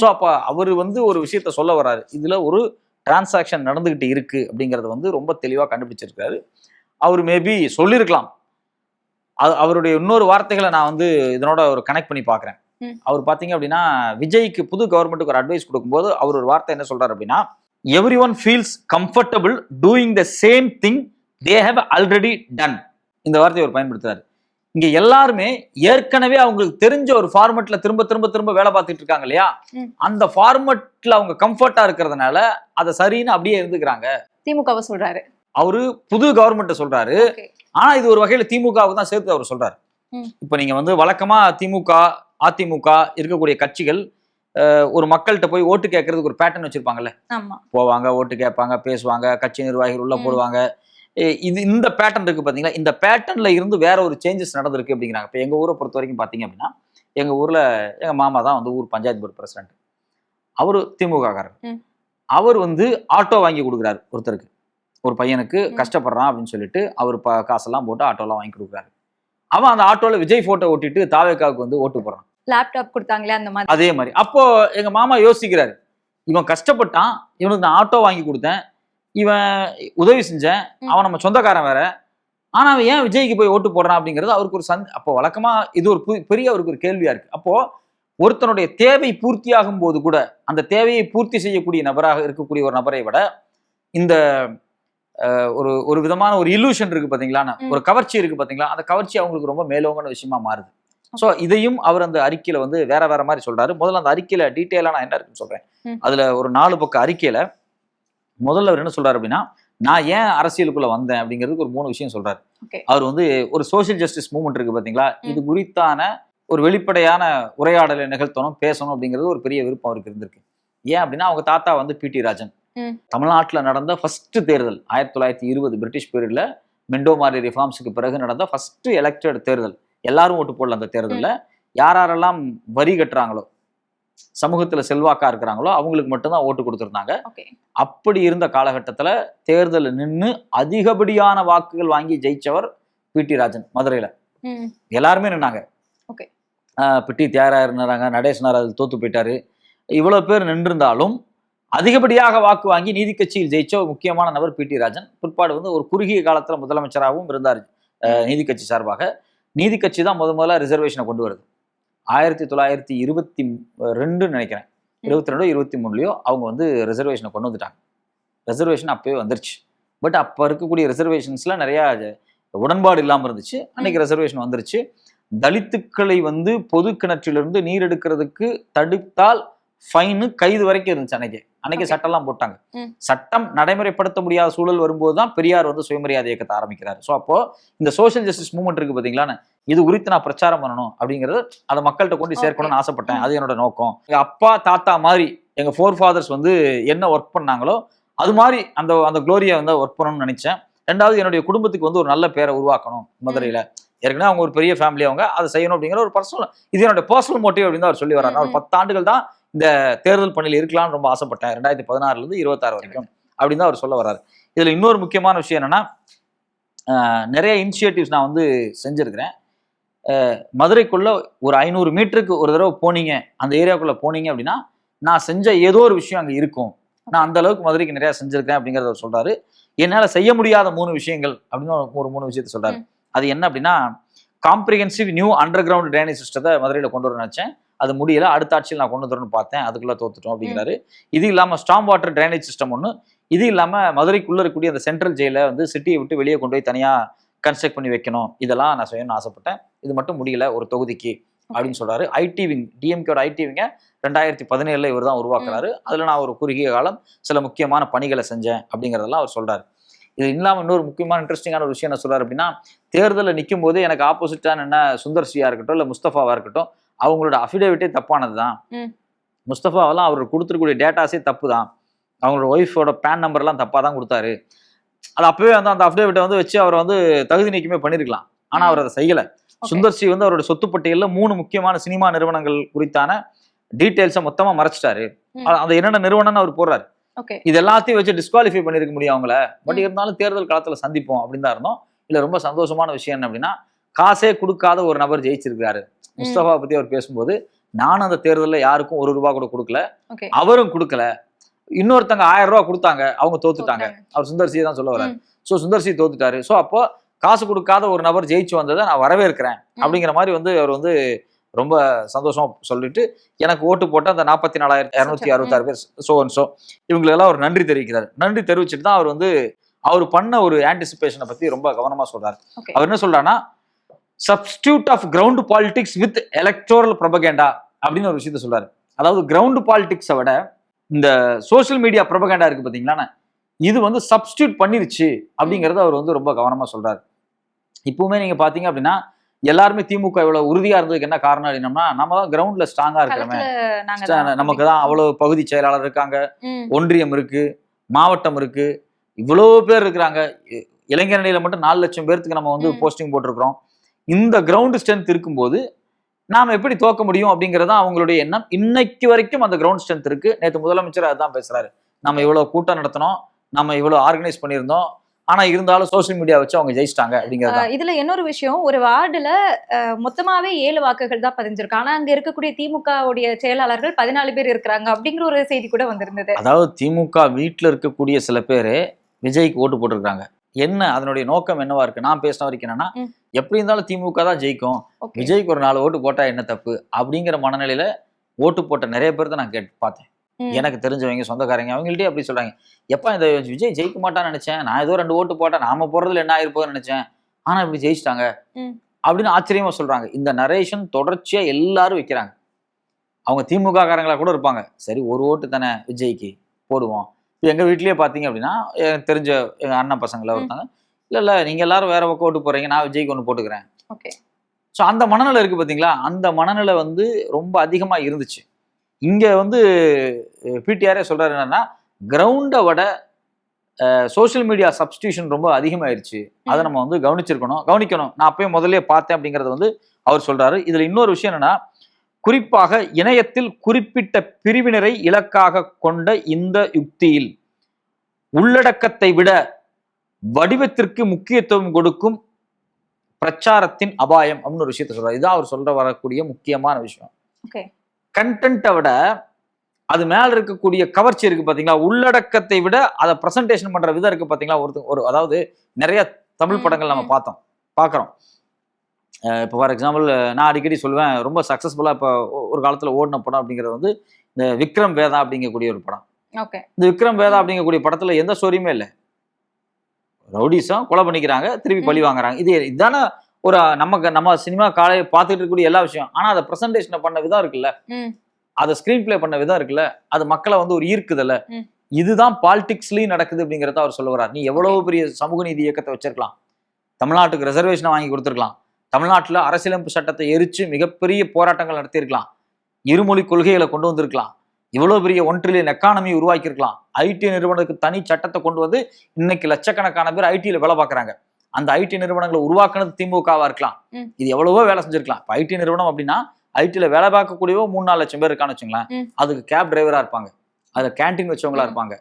ஸோ அப்ப அவர் வந்து ஒரு விஷயத்த சொல்ல வர்றாரு, இதுல ஒரு டிரான்சாக்ஷன் நடந்துகிட்டு இருக்கு அப்படிங்கறத வந்து ரொம்ப தெளிவா கண்டுபிடிச்சிருக்காரு. அவர் மேபி சொல்லியிருக்கலாம். அவருடைய இன்னொரு வார்த்தைகளை நான் வந்து இதனோட ஒரு கனெக்ட் பண்ணி பாக்குறேன். அவர் பாத்தீங்க அப்படின்னா, விஜய்க்கு புது கவர்மெண்ட்டுக்கு ஒரு அட்வைஸ் கொடுக்கும்போது அவர் ஒரு வார்த்தை என்ன சொல்றாரு அப்படின்னா, every one feels comfortable doing the same thing they have already done. இந்த வார்த்தையை அவர் பயன்படுத்துறாரு. இங்க எல்லாருமே ஏற்கனவே அவங்களுக்கு தெரிஞ்ச ஒரு ஃபார்மெட்ல திரும்ப திரும்ப திரும்ப வேலை பார்த்துட்டு இருக்காங்க இல்லையா, அந்த ஃபார்மெட்ல அவங்க கம்ஃபர்ட்டா இருக்கிறதுனால அதை சரின்னு அப்படியே இருந்துக்கிறாங்க. திமுகவை சொல்றாரு அவரு, புது கவர்மெண்ட்டை சொல்றாரு. ஆனா இது ஒரு வகையில திமுகவுக்கு தான் சேர்த்து அவர் சொல்றாரு. இப்ப நீங்க வந்து வழக்கமா திமுக அதிமுக இருக்கக்கூடிய கட்சிகள் ஒரு மக்கள்கிட்ட போய் ஓட்டு கேட்கறதுக்கு ஒரு பேட்டர்ன் வச்சிருப்பாங்கல்ல, போவாங்க ஓட்டு கேட்பாங்க, பேசுவாங்க, கட்சி நிர்வாகிகள் உள்ள போடுவாங்க. இந்த பேட்டர்ன் இருக்கு பாத்தீங்களா, இந்த பேட்டர்ன்ல இருந்து வேற ஒரு சேஞ்சஸ் நடந்திருக்கு அப்படிங்கிறாங்க. இப்ப எங்க ஊரை பொறுத்த வரைக்கும் பாத்தீங்க அப்படின்னா, எங்க ஊர்ல எங்க மாமா தான் வந்து ஊர் பஞ்சாயத்து போர்டு பிரசிடண்ட். அவரு திமுக காரர். அவர் வந்து ஆட்டோ வாங்கி கொடுக்குறாரு ஒருத்தருக்கு, ஒரு பையனுக்கு கஷ்டப்படுறான் அப்படின்னு சொல்லிட்டு அவர் காசெல்லாம் போட்டு ஆட்டோலாம் வாங்கி கொடுக்குறாரு. அவன் அந்த ஆட்டோல விஜய் போட்டோ ஓட்டிட்டு தாவேக்காவுக்கு வந்து ஓட்டு போடுறான். லேப்டாப் கொடுத்தாங்களே அந்த மாதிரி. அதே மாதிரி அப்போ எங்க மாமா யோசிக்கிறாரு, இவன் கஷ்டப்பட்டான், இவனுக்கு நான் ஆட்டோ வாங்கி கொடுத்தேன், இவன் உதவி செஞ்சேன், அவன் நம்ம சொந்தக்காரன் வேற, ஆனா அவன் ஏன் விஜய்க்கு போய் ஓட்டு போடுறான் அப்படிங்கிறது அவருக்கு ஒரு அப்போ வழக்கமா இது ஒரு பெரிய அவருக்கு ஒரு கேள்வியா இருக்கு. அப்போ ஒருத்தனுடைய தேவை பூர்த்தி ஆகும் போது கூட அந்த தேவையை பூர்த்தி செய்யக்கூடிய நபராக இருக்கக்கூடிய ஒரு நபரை விட இந்த ஒரு விதமான ஒரு இல்யூஷன் இருக்கு பாத்தீங்களா, ஒரு கவர்ச்சி இருக்கு பாத்தீங்களா, அந்த கவர்ச்சி அவங்களுக்கு ரொம்ப மேலோங்கான விஷயமா மாறுது. ஸோ இதையும் அவர் அந்த அறிக்கையில வந்து வேற வேற மாதிரி சொல்றாரு. முதல்ல அந்த அறிக்கையில டீட்டெயிலா நான் என்ன இருக்குன்னு சொல்றேன். அதுல ஒரு 4 பக்க அறிக்கையில முதல்ல அவர் என்ன சொல்றாரு அப்படின்னா, நான் ஏன் அரசியலுக்குள்ள வந்தேன் அப்படிங்கிறதுக்கு ஒரு 3 விஷயம் சொல்றாரு. Okay. அவர் வந்து ஒரு சோஷியல் ஜஸ்டிஸ் மூவ்மெண்ட் இருக்கு பாத்தீங்களா, இது குறித்தான ஒரு வெளிப்படையான உரையாடலை நிகழ்த்தணும், பேசணும் அப்படிங்கிறது ஒரு பெரிய விருப்பம் அவருக்கு இருந்திருக்கு. ஏன் அப்படின்னா அவங்க தாத்தா வந்து பி.டி. ராஜன். தமிழ்நாட்டுல நடந்த ஃபர்ஸ்ட் தேர்தல் 1920 பிரிட்டிஷ் பீரியட்ல மெண்டோமாரி ரிஃபார்ம்ஸுக்கு பிறகு நடந்த ஃபர்ஸ்ட் எலெக்டட் தேர்தல். எல்லாரும் ஓட்டு போடல அந்த தேர்தலில். யாரெல்லாம் வரி கட்டுறாங்களோ, சமூகத்துல செல்வாக்கா இருக்கிறாங்களோ அவங்களுக்கு மட்டும்தான் ஓட்டு கொடுத்துருந்தாங்க. அப்படி இருந்த காலகட்டத்துல தேர்தல் நின்று அதிகப்படியான வாக்குகள் வாங்கி ஜெயிச்சவர் பி.டி. ராஜன் மதுரையில. எல்லாருமே நின்னாங்க. பிட்டி தியாகராயர் நின்றாங்க, நடேசனார் அதில் தோத்து போயிட்டாரு. இவ்வளவு பேர் நின்றிருந்தாலும் அதிகப்படியாக வாக்கு வாங்கி நீதி கட்சியில் ஜெயிச்ச ஒரு முக்கியமான நபர் பி.டி. ராஜன். பிற்பாடு வந்து ஒரு குறுகிய காலத்துல முதலமைச்சராகவும் இருந்தார் நீதி கட்சி சார்பாக. நீதி கட்சி தான் முதல்ல ரிசர்வேஷனை கொண்டு வருது 1922 நினைக்கிறேன், 22 23 அவங்க வந்து ரிசர்வேஷனை கொண்டு வந்துட்டாங்க. ரிசர்வேஷன் அப்பவே வந்துருச்சு. பட் அப்ப இருக்கக்கூடிய ரிசர்வேஷன்ஸ்ல நிறைய உடன்பாடு இல்லாமல் இருந்துச்சு. அன்னைக்கு ரிசர்வேஷன் வந்துருச்சு. தலித்துக்களை வந்து பொது கிணற்றிலிருந்து நீர் எடுக்கிறதுக்கு தடுத்தால் ஃபைனு, கைது வரைக்கும் இருந்துச்சு. அன்னைக்கு சட்டம்லாம் போட்டாங்க. சட்டம் நடைமுறைப்படுத்த முடியாத சூழல் வரும்போது தான் பெரியார் வந்து சுயமரியாதை இயக்கத்தை ஆரம்பிக்கிறாரு. ஸோ அப்போ இந்த சோஷியல் ஜஸ்டிஸ் மூவ்மெண்ட் இருக்கு பாத்தீங்களா, இது குறித்து நான் பிரச்சாரம் பண்ணணும் அப்படிங்கிறது, அதை மக்கள்கிட்ட கொண்டு சேர்க்கணும்னு ஆசைப்பட்டேன். அது என்னோட நோக்கம். எங்க அப்பா தாத்தா மாதிரி எங்க ஃபோர் ஃபாதர்ஸ் வந்து என்ன ஒர்க் பண்ணாங்களோ அது மாதிரி அந்த குளோரியை வந்து ஒர்க் பண்ணணும்னு நினைச்சேன். ரெண்டாவது, என்னுடைய குடும்பத்துக்கு வந்து ஒரு நல்ல பேரை உருவாக்கணும் மதுரையில. ஏற்கனவே அவங்க ஒரு பெரிய ஃபேமிலி, அவங்க அதை செய்யணும் அப்படிங்கிற ஒரு பர்சனல், இது என்னோட பர்சனல் மோட்டிவ் அப்படின்னு அவர் சொல்லி வர்றாரு. ஒரு 10 ஆண்டுகள் தான் இந்த தேர்தல் பணியில் இருக்கலாம்னு ரொம்ப ஆசைப்பட்டேன், 2016 26 வரைக்கும் அப்படின்னு தான் அவர் சொல்ல வர்றாரு. இதுல இன்னொரு முக்கியமான விஷயம் என்னன்னா, நிறைய இனிஷியேட்டிவ்ஸ் நான் வந்து செஞ்சிருக்கிறேன். மதுரைக்குள்ள ஒரு 500 மீட்டருக்கு ஒரு தடவை போனீங்க, அந்த ஏரியாவுக்குள்ள போனீங்க அப்படின்னா நான் செஞ்ச ஏதோ ஒரு விஷயம் அங்கே இருக்கும். நான் அந்த அளவுக்கு மதுரைக்கு நிறைய செஞ்சிருக்கேன் அப்படிங்கிறத அவர் சொல்றாரு. என்னால செய்ய முடியாத 3 விஷயங்கள் அப்படின்னு ஒரு 3 விஷயத்த சொல்றாரு. அது என்ன அப்படின்னா, comprehensive new under ground drainage சிஸ்டத்தை மதுரையில கொண்டு வர நினைச்சேன், அது முடியல. அடுத்த ஆட்சியில் நான் கொண்டு வரணும்னு பார்த்தேன், அதுக்குள்ள தோத்துட்டோம் அப்படிங்கிறாரு. இது இல்லாம ஸ்டாம் வாட்டர் ட்ரைனேஜ் சிஸ்டம் ஒன்று, இது இல்லாம மதுரைக்குள்ள இருக்கக்கூடிய அந்த சென்ட்ரல் ஜெயில வந்து சிட்டியை விட்டு வெளியே கொண்டு போய் தனியா கன்ஸ்ட்ரக்ட் பண்ணி வைக்கணும், இதெல்லாம் நான் செய்யணும்னு ஆசைப்பட்டேன். இது மட்டும் முடியல ஒரு தொகுதிக்கு அப்படின்னு சொல்றாரு. ஐடி விங், டிஎம்கேட ஐடி விங்க 2017 இவர் தான் உருவாக்குறாரு. அதுல நான் ஒரு குறுகிய காலம் சில முக்கியமான பணிகளை செஞ்சேன் அப்படிங்கிறதெல்லாம் அவர் சொல்றாரு. இது இல்லாமல் இன்னொரு முக்கியமான இன்ட்ரெஸ்டிங்கான ஒரு விஷயம் என்ன சொல்றாரு அப்படின்னா, தேர்தலில் நிற்கும் போது எனக்கு ஆப்போசிட்டான என்ன சுந்தர்சியா இருக்கட்டும் இல்லை முஸ்தபாவா இருக்கட்டும், அவங்களோட அஃபிடேவிட்டே தப்பானது தான். முஸ்தபாவெல்லாம் அவர் கொடுத்துருக்கூடிய டேட்டாஸே தப்பு தான். அவங்களோட ஒய்ஃபோட பேன் நம்பர்லாம் தப்பாக தான் கொடுத்தாரு. அது அப்பவே வந்து அந்த அஃபிடேவிட்டை வந்து வச்சு அவர் வந்து தகுதி நீக்கமே பண்ணியிருக்கலாம். ஆனால் அவர் அதை செய்யலை. சுந்தர்சி வந்து அவரோட சொத்து பட்டியலில் 3 முக்கியமான சினிமா நிறுவனங்கள் குறித்தான டீட்டெயில்ஸை மொத்தமாக மறைச்சிட்டாரு. அது என்னென்ன நிறுவனம்னு அவர் போடுறாரு. இது எல்லாத்தையும் வச்சு டிஸ்குவாலிஃபை பண்ணிருக்க முடியும் அவங்கள. பட் இருந்தாலும் தேர்தல் காலத்துல சந்திப்போம் அப்படின்னு தான் இருந்தோம். இல்ல ரொம்ப சந்தோஷமான விஷயம் என்ன அப்படின்னா, காசே கொடுக்காத ஒரு நபர் ஜெயிச்சிருக்காரு. முஸ்தபா பத்தி அவர் பேசும்போது, நானும் அந்த தேர்தலில் யாருக்கும் ₹1 கூட கொடுக்கல, அவரும் கொடுக்கல. இன்னொருத்தங்க 1000 ரூபாய் கொடுத்தாங்க, அவங்க தோத்துட்டாங்க. அவர் சுந்தர்சியை தான் சொல்ல வர்றாரு. ஸோ சுந்தர்சி தோத்துட்டாரு. ஸோ அப்போ காசு கொடுக்காத ஒரு நபர் ஜெயிச்சு வந்ததை நான் வரவேற்கிறேன் அப்படிங்கிற மாதிரி வந்து அவர் வந்து ரொம்ப சந்தோஷமா சொல்லிட்டு, எனக்கு ஓட்டு போட்ட அந்த 44,266 பேர் சோ இவங்களெல்லாம் ஒரு நன்றி தெரிவிக்கிறார். நன்றி தெரிவிச்சுட்டு தான் அவர் வந்து அவர் பண்ண ஒரு ஆன்டிசிபேஷனை பத்தி ரொம்ப கவனமா சொல்றாரு. அவர் என்ன சொல்றாருன்னா, substitute of ground politics with electoral propaganda அப்படின்னு ஒரு விஷயத்த சொல்றாரு. அதாவது கிரவுண்ட் பாலிடிக்ஸை விட இந்த சோசியல் மீடியா ப்ரொபகேண்டா இருக்கு பாத்தீங்களா, இது வந்து சப்ஸ்டியூட் பண்ணிருச்சு அப்படிங்கறத அவர் வந்து ரொம்ப கவனமா சொல்றாரு. இப்பவுமே நீங்க பாத்தீங்க அப்படின்னா, எல்லாருமே திமுக இவ்வளவு உறுதியா இருந்ததுக்கு என்ன காரணம் அப்படின்னா, நம்ம தான் கிரவுண்ட்ல ஸ்ட்ராங்கா இருக்கிறோமே, நமக்கு தான் அவ்வளவு பகுதி செயலாளர் இருக்காங்க, ஒன்றியம் இருக்கு, மாவட்டம் இருக்கு, இவ்வளவு பேர் இருக்கிறாங்க. இளைஞரணியில மட்டும் 4 லட்சம் பேருக்கு நம்ம வந்து போஸ்டிங் போட்டிருக்கிறோம். இந்த கிரவுண்ட் ஸ்ட்ரென்த் இருக்கும்போது நாம எப்படி தோக்க முடியும் அப்படிங்கறதான் அவங்களுடைய எண்ணம். இன்னைக்கு வரைக்கும் அந்த கிரவுண்ட் ஸ்ட்ரென்த் இருக்கு. நேற்று முதலமைச்சர் அதுதான் பேசுறாரு. நம்ம இவ்வளவு கூட்டம் நடத்தினோம், நம்ம இவ்வளவு ஆர்கனைஸ் பண்ணியிருந்தோம், ஆனா இருந்தாலும் சோசியல் மீடியா வச்சு அவங்க ஜெயிச்சிட்டாங்க அப்படிங்கிறது. இதுல இன்னொரு விஷயம், ஒரு வார்டுல மொத்தமாவே 7 வாக்குகள் தான் பதிஞ்சிருக்கு. ஆனா அங்க இருக்கக்கூடிய திமுக உடைய செயலாளர்கள் 14 பேர் இருக்கிறாங்க அப்படிங்கிற ஒரு செய்தி கூட வந்திருந்தது. அதாவது திமுக வீட்டுல இருக்கக்கூடிய சில பேரு விஜய்க்கு ஓட்டு போட்டிருக்காங்க. என்ன அதனுடைய நோக்கம் என்னவா இருக்கு? நான் பேசின வரைக்கும் என்னன்னா, எப்படி இருந்தாலும் திமுக தான் ஜெயிக்கும், விஜய்க்கு ஒரு 4 ஓட்டு போட்டா என்ன தப்பு அப்படிங்கிற மனநிலையில ஓட்டு போட்ட நிறைய பேர் தான் நான் கேட்டு பார்த்தேன். எனக்கு தெரிஞ்சவங்க, சொந்தக்காரங்க, அவங்கள்ட்டே அப்படி சொல்றாங்க, எப்ப இந்த விஜய் ஜெயிக்க மாட்டான்னு நினைச்சேன், நான் ஏதோ 2 ஓட்டு போட்டேன், நாம போறதுல என்ன ஆயிருப்போம்னு நினைச்சேன், ஆனா இப்படி ஜெயிச்சிட்டாங்க அப்படின்னு ஆச்சரியமா சொல்றாங்க. இந்த நரேஷன் தொடர்ச்சியா எல்லாரும் வைக்கிறாங்க. அவங்க திமுக காரங்களா கூட இருப்பாங்க, சரி ஒரு ஓட்டு தானே விஜய்க்கு போடுவோம், இப்போ எங்கள் வீட்லேயே பார்த்தீங்க அப்படின்னா எனக்கு தெரிஞ்ச எங்கள் அண்ணன் பசங்கள ஒருத்தாங்க, இல்லை நீங்கள் எல்லாரும் வேற பக்கம் ஓட்டு போகிறீங்க, நான் விஜய்க்கு ஒன்று போட்டுக்கிறேன். ஓகே. ஸோ அந்த மனநிலை இருக்குது பார்த்தீங்களா, அந்த மனநிலை வந்து ரொம்ப அதிகமாக இருந்துச்சு. இங்கே வந்து பிடிஆரே சொல்கிறாரு என்னன்னா, கிரவுண்டை விட சோஷியல் மீடியா சப்ஸ்டியூஷன் ரொம்ப அதிகமாயிருச்சு, அதை நம்ம வந்து கவனிக்கணும். நான் அப்பயே முதல்ல பார்த்தேன் அப்படிங்கறது வந்து அவர் சொல்றாரு. இதுல இன்னொரு விஷயம் என்னன்னா, குறிப்பாக இணையத்தில் குறிப்பிட்ட பிரிவினரை இலக்காக கொண்ட இந்த யுக்தியில் உள்ளடக்கத்தை விட வடிவத்திற்கு முக்கியத்துவம் கொடுக்கும் பிரச்சாரத்தின் அபாயம் அப்படின்னு ஒரு விஷயத்த சொல்றாரு. இதான் அவர் சொல்ற வரக்கூடிய முக்கியமான விஷயம். கண்டென்ட்டை விட அது மேல இருக்கக்கூடிய கவர்ச்சி இருக்கு பாத்தீங்களா, உள்ளடக்கத்தை விட அதை பிரசன்டேஷன் பண்ற விதம் இருக்கு பாத்தீங்களா. ஒரு அதாவது நிறைய தமிழ் படங்கள் நம்ம பாக்குறோம். இப்போ ஃபார் எக்ஸாம்பிள் நான் அடிக்கடி சொல்லுவேன், ரொம்ப சக்சஸ்ஃபுல்லா இப்போ ஒரு காலத்துல ஓடின படம் அப்படிங்கிறது வந்து இந்த விக்ரம் வேதா அப்படிங்கக்கூடிய ஒரு படம். இந்த விக்ரம் வேதா அப்படிங்கக்கூடிய படத்துல எந்த ஸ்டோரியுமே இல்லை. ரவுடிஸும் கொலை பண்ணிக்கிறாங்க, திருப்பி பழி வாங்குறாங்க. இதுதானே ஒரு நம்ம சினிமா காலை பார்த்துட்டு இருக்கக்கூடிய எல்லா விஷயம். ஆனா அதை பிரசன்டேஷன் பண்ண விதம் இருக்குல்ல, அதை ஸ்கிரீன் பிளே பண்ண விதம் இருக்குல்ல, அது மக்களை வந்து ஒரு ஈர்க்குதல்ல. இதுதான் பாலிடிக்ஸ்லயும் நடக்குது அப்படிங்கறத அவர் சொல்ல வர்றார். நீ எவ்வளவு பெரிய சமூக நீதி இயக்கத்தை வச்சிருக்கலாம், தமிழ்நாட்டுக்கு ரிசர்வேஷனை வாங்கி கொடுத்துருக்கலாம், தமிழ்நாட்டுல அரசியலமைப்பு சட்டத்தை எரிச்சு மிகப்பெரிய போராட்டங்கள் நடத்தியிருக்கலாம், இருமொழி கொள்கைகளை கொண்டு வந்திருக்கலாம், இவ்வளவு பெரிய 1 trillion எக்கானமி உருவாக்கியிருக்கலாம், ஐடி நிறுவனத்துக்கு தனி சட்டத்தை கொண்டு வந்து இன்னைக்கு லட்சக்கணக்கான பேர் ஐடியில வேலை பார்க்கறாங்க. அந்த ஐடி நிறுவனங்களை உருவாக்குனது திமுகவா இருக்கலாம், இது எவ்வளவோ வேலை செஞ்சிருக்கலாம். இப்போ ஐடி நிறுவனம் அப்படின்னா ஐடியில் வேலை பார்க்கக்கூடியவோ 3-4 லட்சம் பேர் இருக்கான்னு வச்சுங்களேன். அதுக்கு கேப் டிரைவரா இருப்பாங்க, அதுல கேன்டீன் வச்சவங்களா இருப்பாங்க.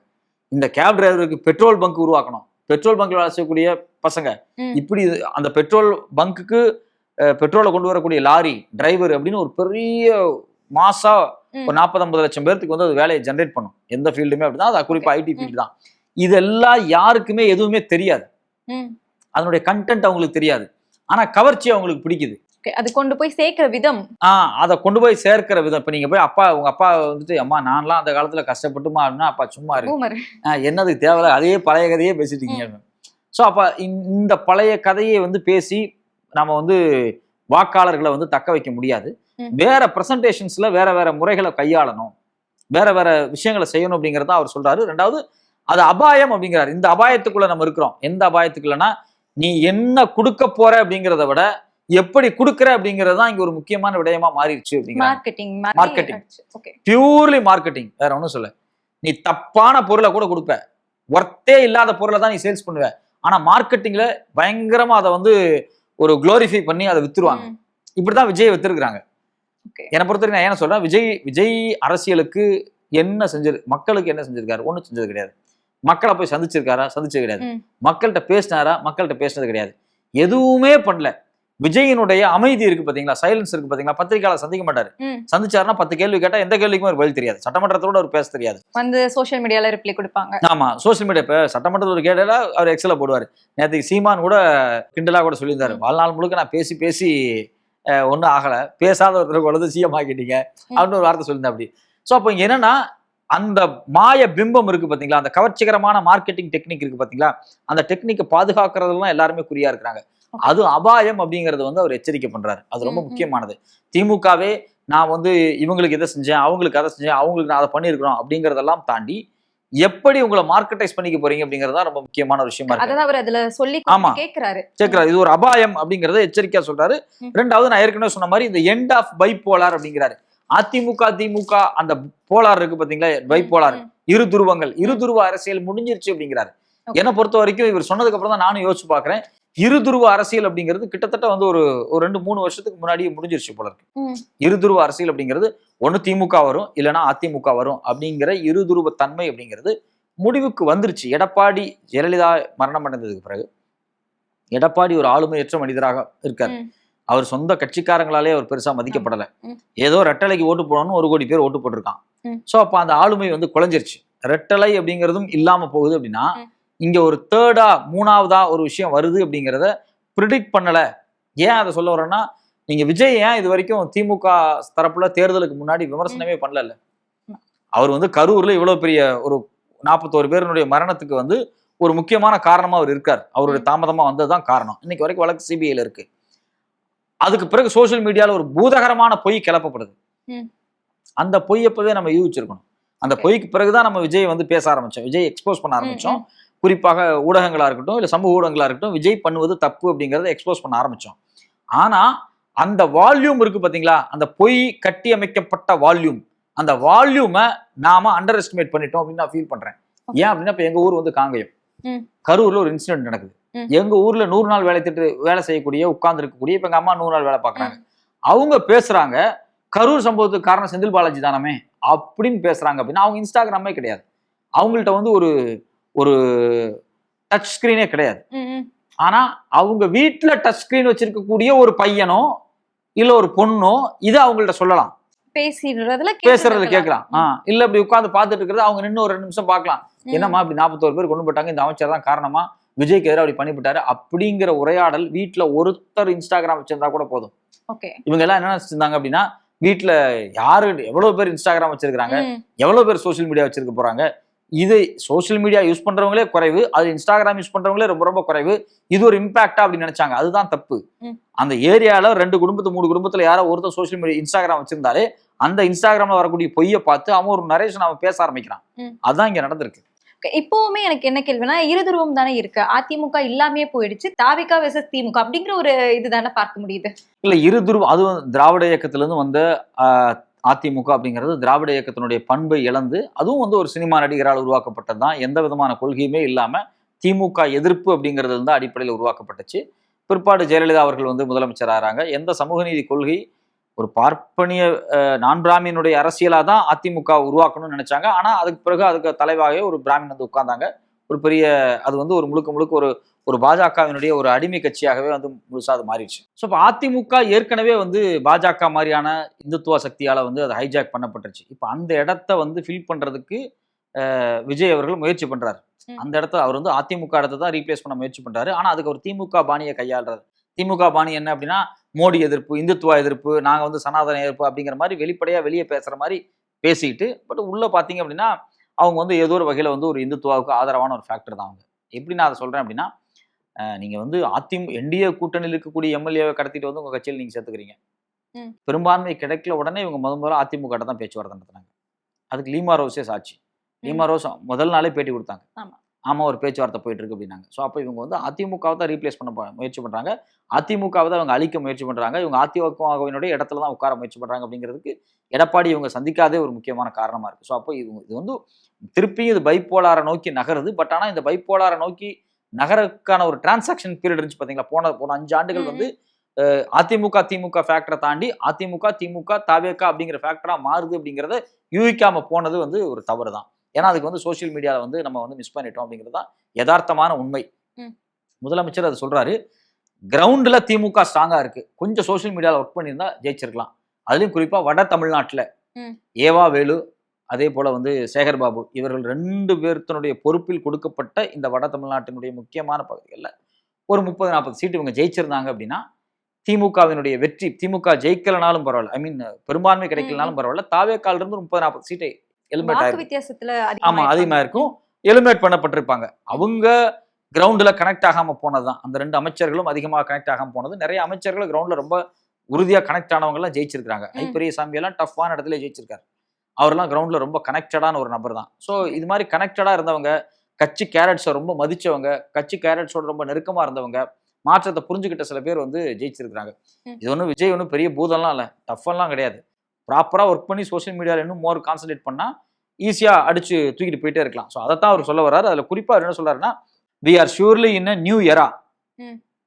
இந்த கேப் டிரைவருக்கு பெட்ரோல் பங்க் உருவாக்கணும், பெட்ரோல் பங்க்ல வேலை செய்யக்கூடிய பசங்க, இப்படி அந்த பெட்ரோல் பங்குக்கு பெட்ரோலை கொண்டு வரக்கூடிய லாரி டிரைவர் அப்படின்னு ஒரு பெரிய மாசா ஒரு 40-50 லட்சம் பேருக்கு வந்து அது வேலையை ஜென்ரேட் பண்ணும். எந்த ஃபீல்டுமே அப்படிதான், அது குறிப்பா ஐடி ஃபீல்டு தான். இதெல்லாம் யாருக்குமே எதுவுமே தெரியாது, அதனுடைய கண்டென்ட் அவங்களுக்கு தெரியாது, ஆனா கவர்ச்சி அவங்களுக்கு பிடிக்குது. அது கொண்டு போய் சேர்க்கிற விதம், அதை கொண்டு போய் சேர்க்கிற விதம். இப்ப நீங்க போய் உங்க அப்பா வந்துட்டு, அம்மா நான்லாம் அந்த காலத்துல கஷ்டப்பட்டுமா அப்படின்னா, அப்பா சும்மா இருக்கு, என்னதுக்கு தேவையில்ல, அதே பழைய கதையே பேசிட்டு இருக்கீங்க. ஸோ அப்ப இந்த பழைய கதையை வந்து பேசி நம்ம வந்து வாக்காளர்களை வந்து தக்க வைக்க முடியாது. வேற பிரசன்டேஷன்ஸ்ல வேற முறைகளை கையாளணும், வேற விஷயங்களை செய்யணும் அப்படிங்கறத அவர் சொல்றாரு. ரெண்டாவது அது அபாயம் அப்படிங்கிறாரு. இந்த அபாயத்துக்குள்ள நம்ம இருக்கிறோம். எந்த அபாயத்துக்குள்ளனா, நீ என்ன கொடுக்க போற அப்படிங்கிறத விட எப்படி கொடுக்குற அப்படிங்கிறது தான் இங்க ஒரு முக்கியமான விடயமா மாறிடுச்சு. மார்க்கெட்டிங், பியூர்லி மார்க்கெட்டிங், வேற ஒன்றும் சொல்ல. நீ தப்பான பொருளை கூட கொடுப்ப, ஒர்த்தே இல்லாத பொருளை தான் நீ சேல்ஸ் பண்ணுவ, ஆனா மார்க்கெட்டிங்ல பயங்கரமா அதை வந்து ஒரு குளோரிஃபை பண்ணி அதை வித்துருவாங்க. இப்படிதான் விஜய் வித்துருக்காங்க. என்னை பொறுத்த வரைக்கும் நான் என்ன சொல்றேன், விஜய் அரசியலுக்கு என்ன மக்களுக்கு என்ன செஞ்சிருக்காரு? ஒன்றும் செஞ்சது கிடையாது. மக்களை போய் சந்திச்சிருக்காரா? சந்திச்சது கிடையாது. மக்கள்கிட்ட பேசினாரா? மக்கள்கிட்ட பேசினது கிடையாது. எதுவுமே பண்ணல. விஜயினுடைய அமைதி இருக்கு பாத்தீங்களா, சைலன்ஸ் இருக்கு பாத்தீங்களா. பத்திரிகையாளர் சந்திக்க மாட்டாரு, சந்திச்சாருன்னா 10 கேள்வி கேட்டா எந்த கேள்விக்குமே ஒரு பதில் தெரியாது. சட்டமன்றத்தோட ஒரு பேச தெரியாது, வந்து சோசியல் மீடியால ரிப்ளை கொடுப்பாங்க. ஆமா, சோசியல் மீடியா. இப்ப சட்டமன்றத்தில் ஒரு கேட்டா அவர் எக்ஸல போடுவாரு. நேற்றுக்கு சீமான் கூட கிண்டலா கூட சொல்லியிருந்தாரு, வாழ்நாள் முழுக்க நான் பேசி ஒன்றும் ஆகலை, பேசாத ஒருத்தர் கொண்டு சிஎம் ஆக்கிட்டீங்க அப்படின்னு ஒரு வார்த்தை சொல்லியிருந்தேன் அப்படி. ஸோ அப்போ இங்கே என்னன்னா, அந்த மாய பிம்பம் இருக்கு பார்த்தீங்களா, அந்த கவர்ச்சிகரமான மார்க்கெட்டிங் டெக்னிக் இருக்கு பார்த்தீங்களா, அந்த டெக்னிக்கை பாதுகாக்கிறதுலாம் எல்லாருமே குறியா இருக்கிறாங்க. அது அபாயம் அப்படிங்கறது வந்து அவர் எச்சரிக்கை பண்றாரு. அது ரொம்ப முக்கியமானது. திமுகவே நான் வந்து இவங்களுக்கு இதை செஞ்சேன், அவங்களுக்கு அதை செஞ்சேன், அவங்களுக்கு நான் அதை பண்ணியிருக்கிறோம் அப்படிங்கறதெல்லாம் தாண்டி எப்படி உங்களை மார்க்கெட்டைஸ் பண்ணிக்க போறீங்க அப்படிங்கறதா ரொம்ப முக்கியமான ஒரு விஷயமா இருக்கு. அதான் அவர் அதுல சொல்லி கேட்கிறாரு. இது ஒரு அபாயம் அப்படிங்கறத எச்சரிக்கையா சொல்றாரு. ரெண்டாவது, நான் ஏற்கனவே சொன்ன மாதிரி இந்த எண்ட் ஆஃப் பைபோலார் அப்படிங்கிறாரு. அதிமுக திமுக அந்த போலார் இருக்கு பாத்தீங்களா, பைபோலார், இரு துருவ அரசியல் முடிஞ்சிருச்சு அப்படிங்கிறாரு. என்னை பொறுத்த வரைக்கும் இவர் சொன்னதுக்கு அப்புறம் தான் நானும் யோசிச்சு பாக்குறேன். இருதுருவ அரசியல் அப்படிங்கிறது கிட்டத்தட்ட வந்து ஒரு 2-3 வருஷத்துக்கு முன்னாடியே முடிஞ்சிருச்சு போல இருக்கு. இருதுருவ அரசியல் அப்படிங்கிறது ஒண்ணு திமுக வரும், இல்லைன்னா அதிமுக வரும் அப்படிங்கிற இருதுருவ தன்மை அப்படிங்கிறது முடிவுக்கு வந்துருச்சு. எடப்பாடி ஜெயலலிதா மரணம் அடைந்ததுக்கு பிறகு எடப்பாடி ஒரு ஆளுமையற்ற மனிதராக இருக்காரு. அவர் சொந்த கட்சிக்காரங்களாலே அவர் பெருசா மதிக்கப்படலை. ஏதோ ரெட்டலைக்கு ஓட்டு போடணும்னு 1 கோடி பேர் ஓட்டு போட்டிருக்கான். ஸோ அப்ப அந்த ஆளுமை வந்து குலைஞ்சிருச்சு. ரெட்டலை அப்படிங்கிறதும் இல்லாம போகுது அப்படின்னா, இங்க ஒரு தேர்டா 3ஆவதா ஒரு விஷயம் வருது அப்படிங்கிறத ப்ரிடிக்ட் பண்ணல. ஏன் அதை சொல்ல வரேன்னா, நீங்க விஜய் ஏன் இது வரைக்கும் திமுக தரப்புல தேர்தலுக்கு முன்னாடி விமர்சனமே பண்ணல. அவர் வந்து கரூர்ல இவ்வளவு பெரிய ஒரு 41 பேருடைய மரணத்துக்கு வந்து ஒரு முக்கியமான காரணமா அவர் இருக்கார். அவருடைய தாமதமா வந்ததுதான் காரணம். இன்னைக்கு வரைக்கும் வழக்கு சிபிஐல இருக்கு. அதுக்கு பிறகு சோசியல் மீடியால ஒரு பூதகரமான பொய் கிளப்பப்படுது. அந்த பொய்யப்பவே நம்ம யூகிச்சிருக்கணும். அந்த பொய்க்கு பிறகுதான் நம்ம விஜய் வந்து பேச ஆரம்பிச்சோம், விஜய் எக்ஸ்போஸ் பண்ண ஆரம்பிச்சோம். குறிப்பாக ஊடகங்களா இருக்கட்டும் இல்ல சமூக ஊடகங்களா இருக்கட்டும், விஜய் பண்ணுவது தப்பு அப்படிங்கறத எக்ஸ்போஸ் பண்ண ஆரம்பிச்சோம். ஆனா அந்த வால்யூம் இருக்கு பாத்தீங்களா, அந்த பொய் கட்டி அமைக்கப்பட்ட வால்யூம், அந்த வால்யூமை நாம அண்டர் எஸ்டிமேட் பண்ணிட்டோம் அப்படின்னு நான் ஃபீல் பண்றேன். ஏன் அப்படின்னா இப்ப எங்க ஊர் வந்து காங்கயம், கரூர்ல ஒரு இன்சிடென்ட் நடக்குது. எங்க ஊர்ல 100 நாள் வேலை செய்யக்கூடிய உட்கார்ந்து இருக்கக்கூடிய இப்ப எங்க அம்மா 100 நாள் வேலை பாக்குறாங்க. அவங்க பேசுறாங்க கரூர் சம்பவத்துக்கு காரணம் செந்தில் பாலாஜி தானமே அப்படின்னு பேசுறாங்க அப்படின்னா அவங்க இன்ஸ்டாகிராமே கிடையாது, அவங்கள்ட்ட வந்து ஒரு டச் ஸ்கிரீனே கிடையாது. ஆனா அவங்க வீட்டுல டச் ஸ்கிரீன் வச்சிருக்கக்கூடிய ஒரு பையனோ இல்ல ஒரு பொண்ணோ இதை அவங்கள்ட்ட சொல்லலாம், பேசுறதுல கேட்கலாம். இல்ல இப்படி உட்கார்ந்து பார்த்துட்டு இருக்கிறது அவங்க நின்று ஒரு 2 நிமிஷம் பார்க்கலாம். என்னம்மா இப்படி 41 பேர் கொண்டு போட்டாங்க, இந்த அமைச்சர் தான் காரணமா, விஜய்க்கு எதிராக அப்படி பண்ணிவிட்டாரு அப்படிங்கிற உரையாடல் வீட்டுல ஒருத்தர் இன்ஸ்டாகிராம் வச்சிருந்தா கூட போதும். இவங்க எல்லாம் என்ன நினைச்சிருந்தாங்க அப்படின்னா, வீட்டுல யாரு எவ்வளவு பேர் இன்ஸ்டாகிராம் வச்சிருக்காங்க, எவ்வளவு பேர் சோசியல் மீடியா வச்சிருக்க போறாங்க, இது சோசியல் மீடியா யூஸ் பண்றவங்களே குறைவு, அது இன்ஸ்டாகிராம் யூஸ் பண்றவங்களே ரொம்ப ரொம்ப குறைவு, இது ஒரு இம்பாக்டா அப்படின்னு நினைச்சாங்க. அதுதான் தப்பு. அந்த ஏரியால 2 குடும்பத்து 3 குடும்பத்துல யாரோ ஒருத்தர் சோசியல் மீடியா இன்ஸ்டாகிராம் வச்சிருந்தாலே அந்த இன்ஸ்டாகிராம்ல வரக்கூடிய பொய்யை பார்த்து அவன் ஒரு நரேஷன் அவன் பேச ஆரம்பிக்கிறான். அதுதான் இங்க நடந்திருக்கு. இப்பவுமே எனக்கு என்ன கேள்வினா, இருதுருவம் தானே இருக்கு. அதிமுக இல்லாமே போயிடுச்சு, தாவிகா வெர்சஸ் திமுக அப்படிங்கிற ஒரு இதுதானே பார்க்க முடியுது. இல்ல இருதுருவம், அதுவும் திராவிட இயக்கத்துல இருந்து வந்த அதிமுக அப்படிங்கிறது திராவிட இயக்கத்தினுடைய பண்பை இழந்து, அதுவும் வந்து ஒரு சினிமா நடிகரால் உருவாக்கப்பட்டதுதான். எந்த விதமான கொள்கையுமே இல்லாம திமுக எதிர்ப்பு அப்படிங்கிறது வந்து அடிப்படையில் உருவாக்கப்பட்டுச்சு. பிற்பாடு ஜெயலலிதா அவர்கள் வந்து முதலமைச்சர் ஆகிறாங்க. எந்த சமூக நீதி கொள்கை, ஒரு பார்ப்பனிய நான் பிராமியனுடைய அரசியலா தான் அதிமுக உருவாக்கணும்னு நினைச்சாங்க. ஆனா அதுக்கு பிறகு அதுக்கு தலைவாகவே ஒரு பிராமின் வந்து உட்கார்ந்தாங்க. ஒரு பெரிய அது வந்து ஒரு முழுக்க ஒரு பாஜகவினுடைய ஒரு அடிமை கட்சியாகவே வந்து முழுசா அது மாறிடுச்சு. ஸோ இப்போ அதிமுக ஏற்கனவே வந்து பாஜக மாதிரியான இந்துத்துவ சக்தியால வந்து அது ஹைஜாக் பண்ணப்பட்டுருச்சு. இப்போ அந்த இடத்த வந்து ஃபில் பண்றதுக்கு விஜய் அவர்கள் முயற்சி பண்றாரு. அந்த இடத்த அவர் வந்து அதிமுக இடத்த தான் ரீப்ளேஸ் பண்ண முயற்சி பண்றாரு. ஆனா அதுக்கு ஒரு திமுக பாணியை கையாளுறாரு. திமுக பாணி என்ன அப்படின்னா, மோடி எதிர்ப்பு, இந்துத்துவ எதிர்ப்பு, நாங்க வந்து சனாதன எதிர்ப்பு அப்படிங்கிற மாதிரி வெளிப்படையா வெளியே பேசுற மாதிரி பேசிட்டு, பட் உள்ள பாத்தீங்க அப்படின்னா அவங்க வந்து ஏதோ ஒரு வகையில வந்து ஒரு இந்துத்துவாவுக்கு ஆதரவான ஒரு ஃபேக்டர் தான் அவங்க. எப்படி நான் அதை சொல்றேன் அப்படின்னா, நீங்க வந்து என்டிஏ கூட்டணியில் இருக்கக்கூடிய எம்எல்ஏவை கடத்திட்டு வந்து உங்க கட்சியில் நீங்க சேர்த்துக்கிறீங்க. பெரும்பான்மை கிடைக்கல உடனே இவங்க முதல்ல அதிமுக தான் பேச்சுவார்த்தை நடத்தினாங்க. அதுக்கு லீமா ரோஸே சாட்சி. லீமா ரோஸ் முதல் நாளே பேட்டி கொடுத்தாங்க. ஆமா ஒரு பேச்சுவார்த்தை போயிட்டு இருக்கு அப்படின்னாங்க. ஸோ அப்போ இவங்க வந்து அதிமுகவை தான் ரீப்ளேஸ் பண்ண முயற்சி பண்றாங்க, அதிமுகவை தான் அவங்க அழிக்க முயற்சி பண்றாங்க, இவங்க அதிமுகவினுடைய இடத்துல தான் உட்கார முயற்சி பண்றாங்க அப்படிங்கிறதுக்கு எடப்பாடி இவங்க சந்திக்காதே ஒரு முக்கியமான காரணமா இருக்கு. ஸோ அப்போ இது வந்து திருப்பி இது பைப்போலாரை நோக்கி நகருது. பட் ஆனால் இந்த பைப்போலாரை நோக்கி நகருக்கான ஒரு டிரான்சாக்ஷன் பீரியட் இருந்துச்சு பார்த்தீங்களா, போன 5 ஆண்டுகள் வந்து திமுக ஃபேக்டரை தாண்டி திமுக தாவேகா அப்படிங்கிற ஃபேக்டரா மாறுது அப்படிங்கிறத யூகிக்காம போனது வந்து ஒரு தவறு தான். ஏன்னா அதுக்கு வந்து சோசியல் மீடியாவில் வந்து நம்ம வந்து மிஸ் பண்ணிட்டோம் அப்படிங்கிறது தான் யதார்த்தமான உண்மை. முதலமைச்சர் அதை சொல்றாரு, கிரவுண்ட்ல திமுக ஸ்ட்ராங்கா இருக்கு, கொஞ்சம் சோசியல் மீடியாவில் ஒர்க் பண்ணியிருந்தா ஜெயிச்சிருக்கலாம். அதுலயும் குறிப்பா வட தமிழ்நாட்டில் ஏவா வேலு அதே போல வந்து சேகர் பாபு இவர்கள் 2 பேர்த்தனுடைய பொறுப்பில் கொடுக்கப்பட்ட இந்த வட தமிழ்நாட்டினுடைய முக்கியமான பகுதிகளில் ஒரு 30-40 சீட்டு இவங்க ஜெயிச்சிருந்தாங்க அப்படின்னா திமுகவினுடைய வெற்றி, திமுக ஜெயிக்கலனாலும் பரவாயில்ல, ஐ மீன் பெரும்பான்மை கிடைக்கலனாலும் பரவாயில்ல, தாவேக்கால இருந்து 30-40 சீட்டை அதிகமா இருக்கும், எலிமினேட் பண்ணப்பட்டிருப்பாங்க. அவங்க கிரவுண்ட்ல கனெக்ட் ஆகாம போனதுதான். அந்த 2 அமைச்சர்களும் அதிகமாக கனெக்ட் ஆகாம போனது. நிறைய அமைச்சர்கள் கிரவுண்ட்ல ரொம்ப உறுதியா கனெக்ட் ஆனவங்க எல்லாம் ஜெயிச்சிருக்காங்க. பெரியசாமி எல்லாம் டஃப்பான இடத்துல ஜெயிச்சிருக்காரு. அவரெல்லாம் கிரவுண்ட்ல ரொம்ப கனெக்டடான ஒரு நபர் தான். ஸோ இது மாதிரி கனெக்டடா இருந்தவங்க, கட்சி கேரட்ஸை ரொம்ப மதிச்சவங்க, கட்சி கேரட்ஸோட ரொம்ப நெருக்கமா இருந்தவங்க, மாற்றத்தை புரிஞ்சுக்கிட்ட சில பேர் வந்து ஜெயிச்சிருக்காங்க. இது ஒன்றும் விஜய் ஒன்றும் பெரிய பூதம்லாம் இல்லை, டஃப்லாம் கிடையாது. ப்ராப்பரா ஒர்க் பண்ணி சோசியல் மீடியாவில் இன்னும் மோர் கான்சன்ட்ரேட் பண்ணா ஈஸியா அடிச்சு தூக்கிட்டு போயிட்டே இருக்கலாம். ஸோ அதைத்தான் அவர் சொல்ல வர்றாரு. அதுல குறிப்பா என்ன சொல்றாருன்னா, we are surely in a new era.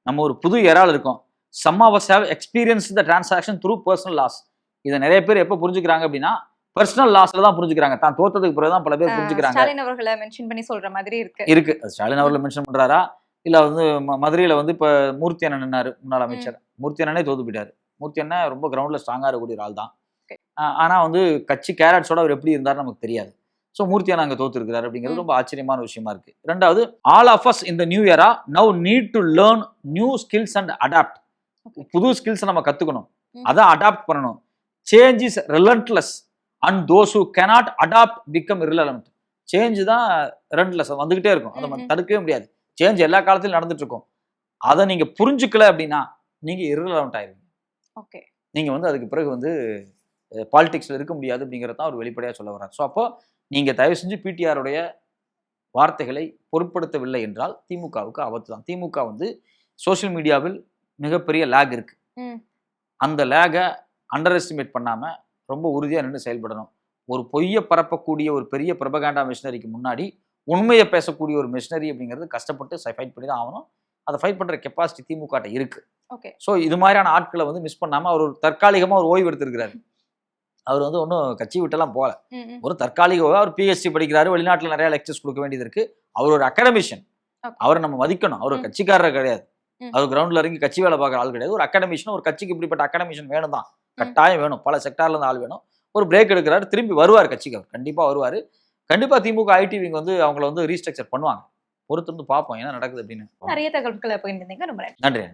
நம்ம ஒரு புது எரால் இருக்கோம். some of us have experienced the transaction through personal loss. இதை நிறைய பேர் எப்ப புரிஞ்சுக்கிறாங்க அப்படின்னா பர்சனல் லாஸ்ல தான் புரிஞ்சுக்கிறாங்க. தான் தோத்ததுக்கு பிறகுதான் பல பேர் புரிஞ்சுக்கிறாங்க. ஸ்டாலின் அவர்களை மென்ஷன் பண்ணி சொல்ற மாதிரி இருக்கு. ஸ்டாலின் அவர்களை மென்ஷன் பண்றாரா இல்ல வந்து மதுரையில வந்து இப்ப மூர்த்தி அண்ணன் நின்னாரு, முன்னாள் அமைச்சர் மூர்த்தி அண்ணனே தோத்து போயிட்டாரு. மூர்த்தி அண்ணன் ரொம்ப கிரவுண்ட்ல ஸ்ட்ராங்கா இருக்கக்கூடிய ஆள் தான். ஆனா வந்து கட்சி கேரட்ஸோட அவர் எப்படி இருந்தாரு நமக்கு தெரியாது. ஸோ மூர்த்தி அண்ணா அங்கே தோத்து இருக்கிறாரு அப்படிங்கிறது ரொம்ப ஆச்சரியமான விஷயமா இருக்கு. ரெண்டாவது, all of us in the new இயரா now need to learn new skills and adapt. புது ஸ்கில்ஸ் நம்ம கத்துக்கணும், அதை அடாப்ட் பண்ணணும். Change is relentless and those who cannot adapt become irrelevant. Change தான் ரெலண்ட்லெஸ், வந்துகிட்டே இருக்கும், அதை நம்ம தடுக்கவே முடியாது. சேஞ்ச் எல்லா காலத்திலும் நடந்துட்டு இருக்கும். அதை நீங்க புரிஞ்சுக்கல அப்படின்னா நீங்க irrelevant ஆயிருவீங்க. நீங்க வந்து அதுக்கு பிறகு வந்து பாலிடிக்ஸில் இருக்க முடியாது அப்படிங்கிறத அவர் வெளிப்படையாக சொல்ல வர்றார். ஸோ அப்போ நீங்கள் தயவு செஞ்சு பிடிஆருடைய வார்த்தைகளை பொருட்படுத்தவில்லை என்றால் திமுகவுக்கு ஆபத்து தான். திமுக வந்து சோஷியல் மீடியாவில் மிகப்பெரிய லேக் இருக்கு. அந்த லேகை அண்டர் எஸ்டிமேட் பண்ணாமல் ரொம்ப உறுதியாக நின்று செயல்படணும். ஒரு பொய்யை பரப்பக்கூடிய ஒரு பெரிய பிரபகாண்டா மிஷினரிக்கு முன்னாடி உண்மையை பேசக்கூடிய ஒரு மிஷினரி அப்படிங்கிறது கஷ்டப்பட்டு ஃபைட் பண்ணி தான் ஆகணும். அதை ஃபைட் பண்ணுற கெப்பாசிட்டி திமுக இருக்கு. ஓகே. ஸோ இது மாதிரியான ஆட்களை வந்து மிஸ் பண்ணாமல் அவர் ஒரு தற்காலிகமாக ஒரு ஓய்வு எடுத்திருக்கிறாரு. அவர் வந்து ஒன்றும் கட்சி விட்டெல்லாம் போகல. ஒரு தற்காலிக அவர் பிஹெச்டி படிக்கிறாரு, வெளிநாட்டில் நிறைய லெக்சர்ஸ் கொடுக்க வேண்டியது இருக்கு. அவர் ஒரு அகாடமிஷியன். அவரை நம்ம மதிக்கணும். அவர் கட்சிக்காரர் கிடையாது. அவர் கிரவுண்ட்ல இறங்கி கட்சி வேலை பார்க்குற ஆள் கிடையாது. ஒரு அகாடமிஷன். ஒரு கட்சிக்கு இப்படிப்பட்ட அகாடமிஷன் வேணும் தான், கட்டாயம் வேணும். பல செக்டார்ல இருந்து ஆள் வேணும். ஒரு பிரேக் எடுக்கிறாரு, திரும்பி வருவார் கட்சிக்கு. அவர் கண்டிப்பா வருவார். கண்டிப்பா திமுக ஐடி விங் வந்து அவங்கள வந்து ரீஸ்ட்ரக்சர் பண்ணுவாங்க. பொறுத்து வந்து பார்ப்போம் என்ன நடக்குது அப்படின்னு. நிறைய தகவல்களை பகிர்ந்தீங்க. ரொம்ப நன்றி.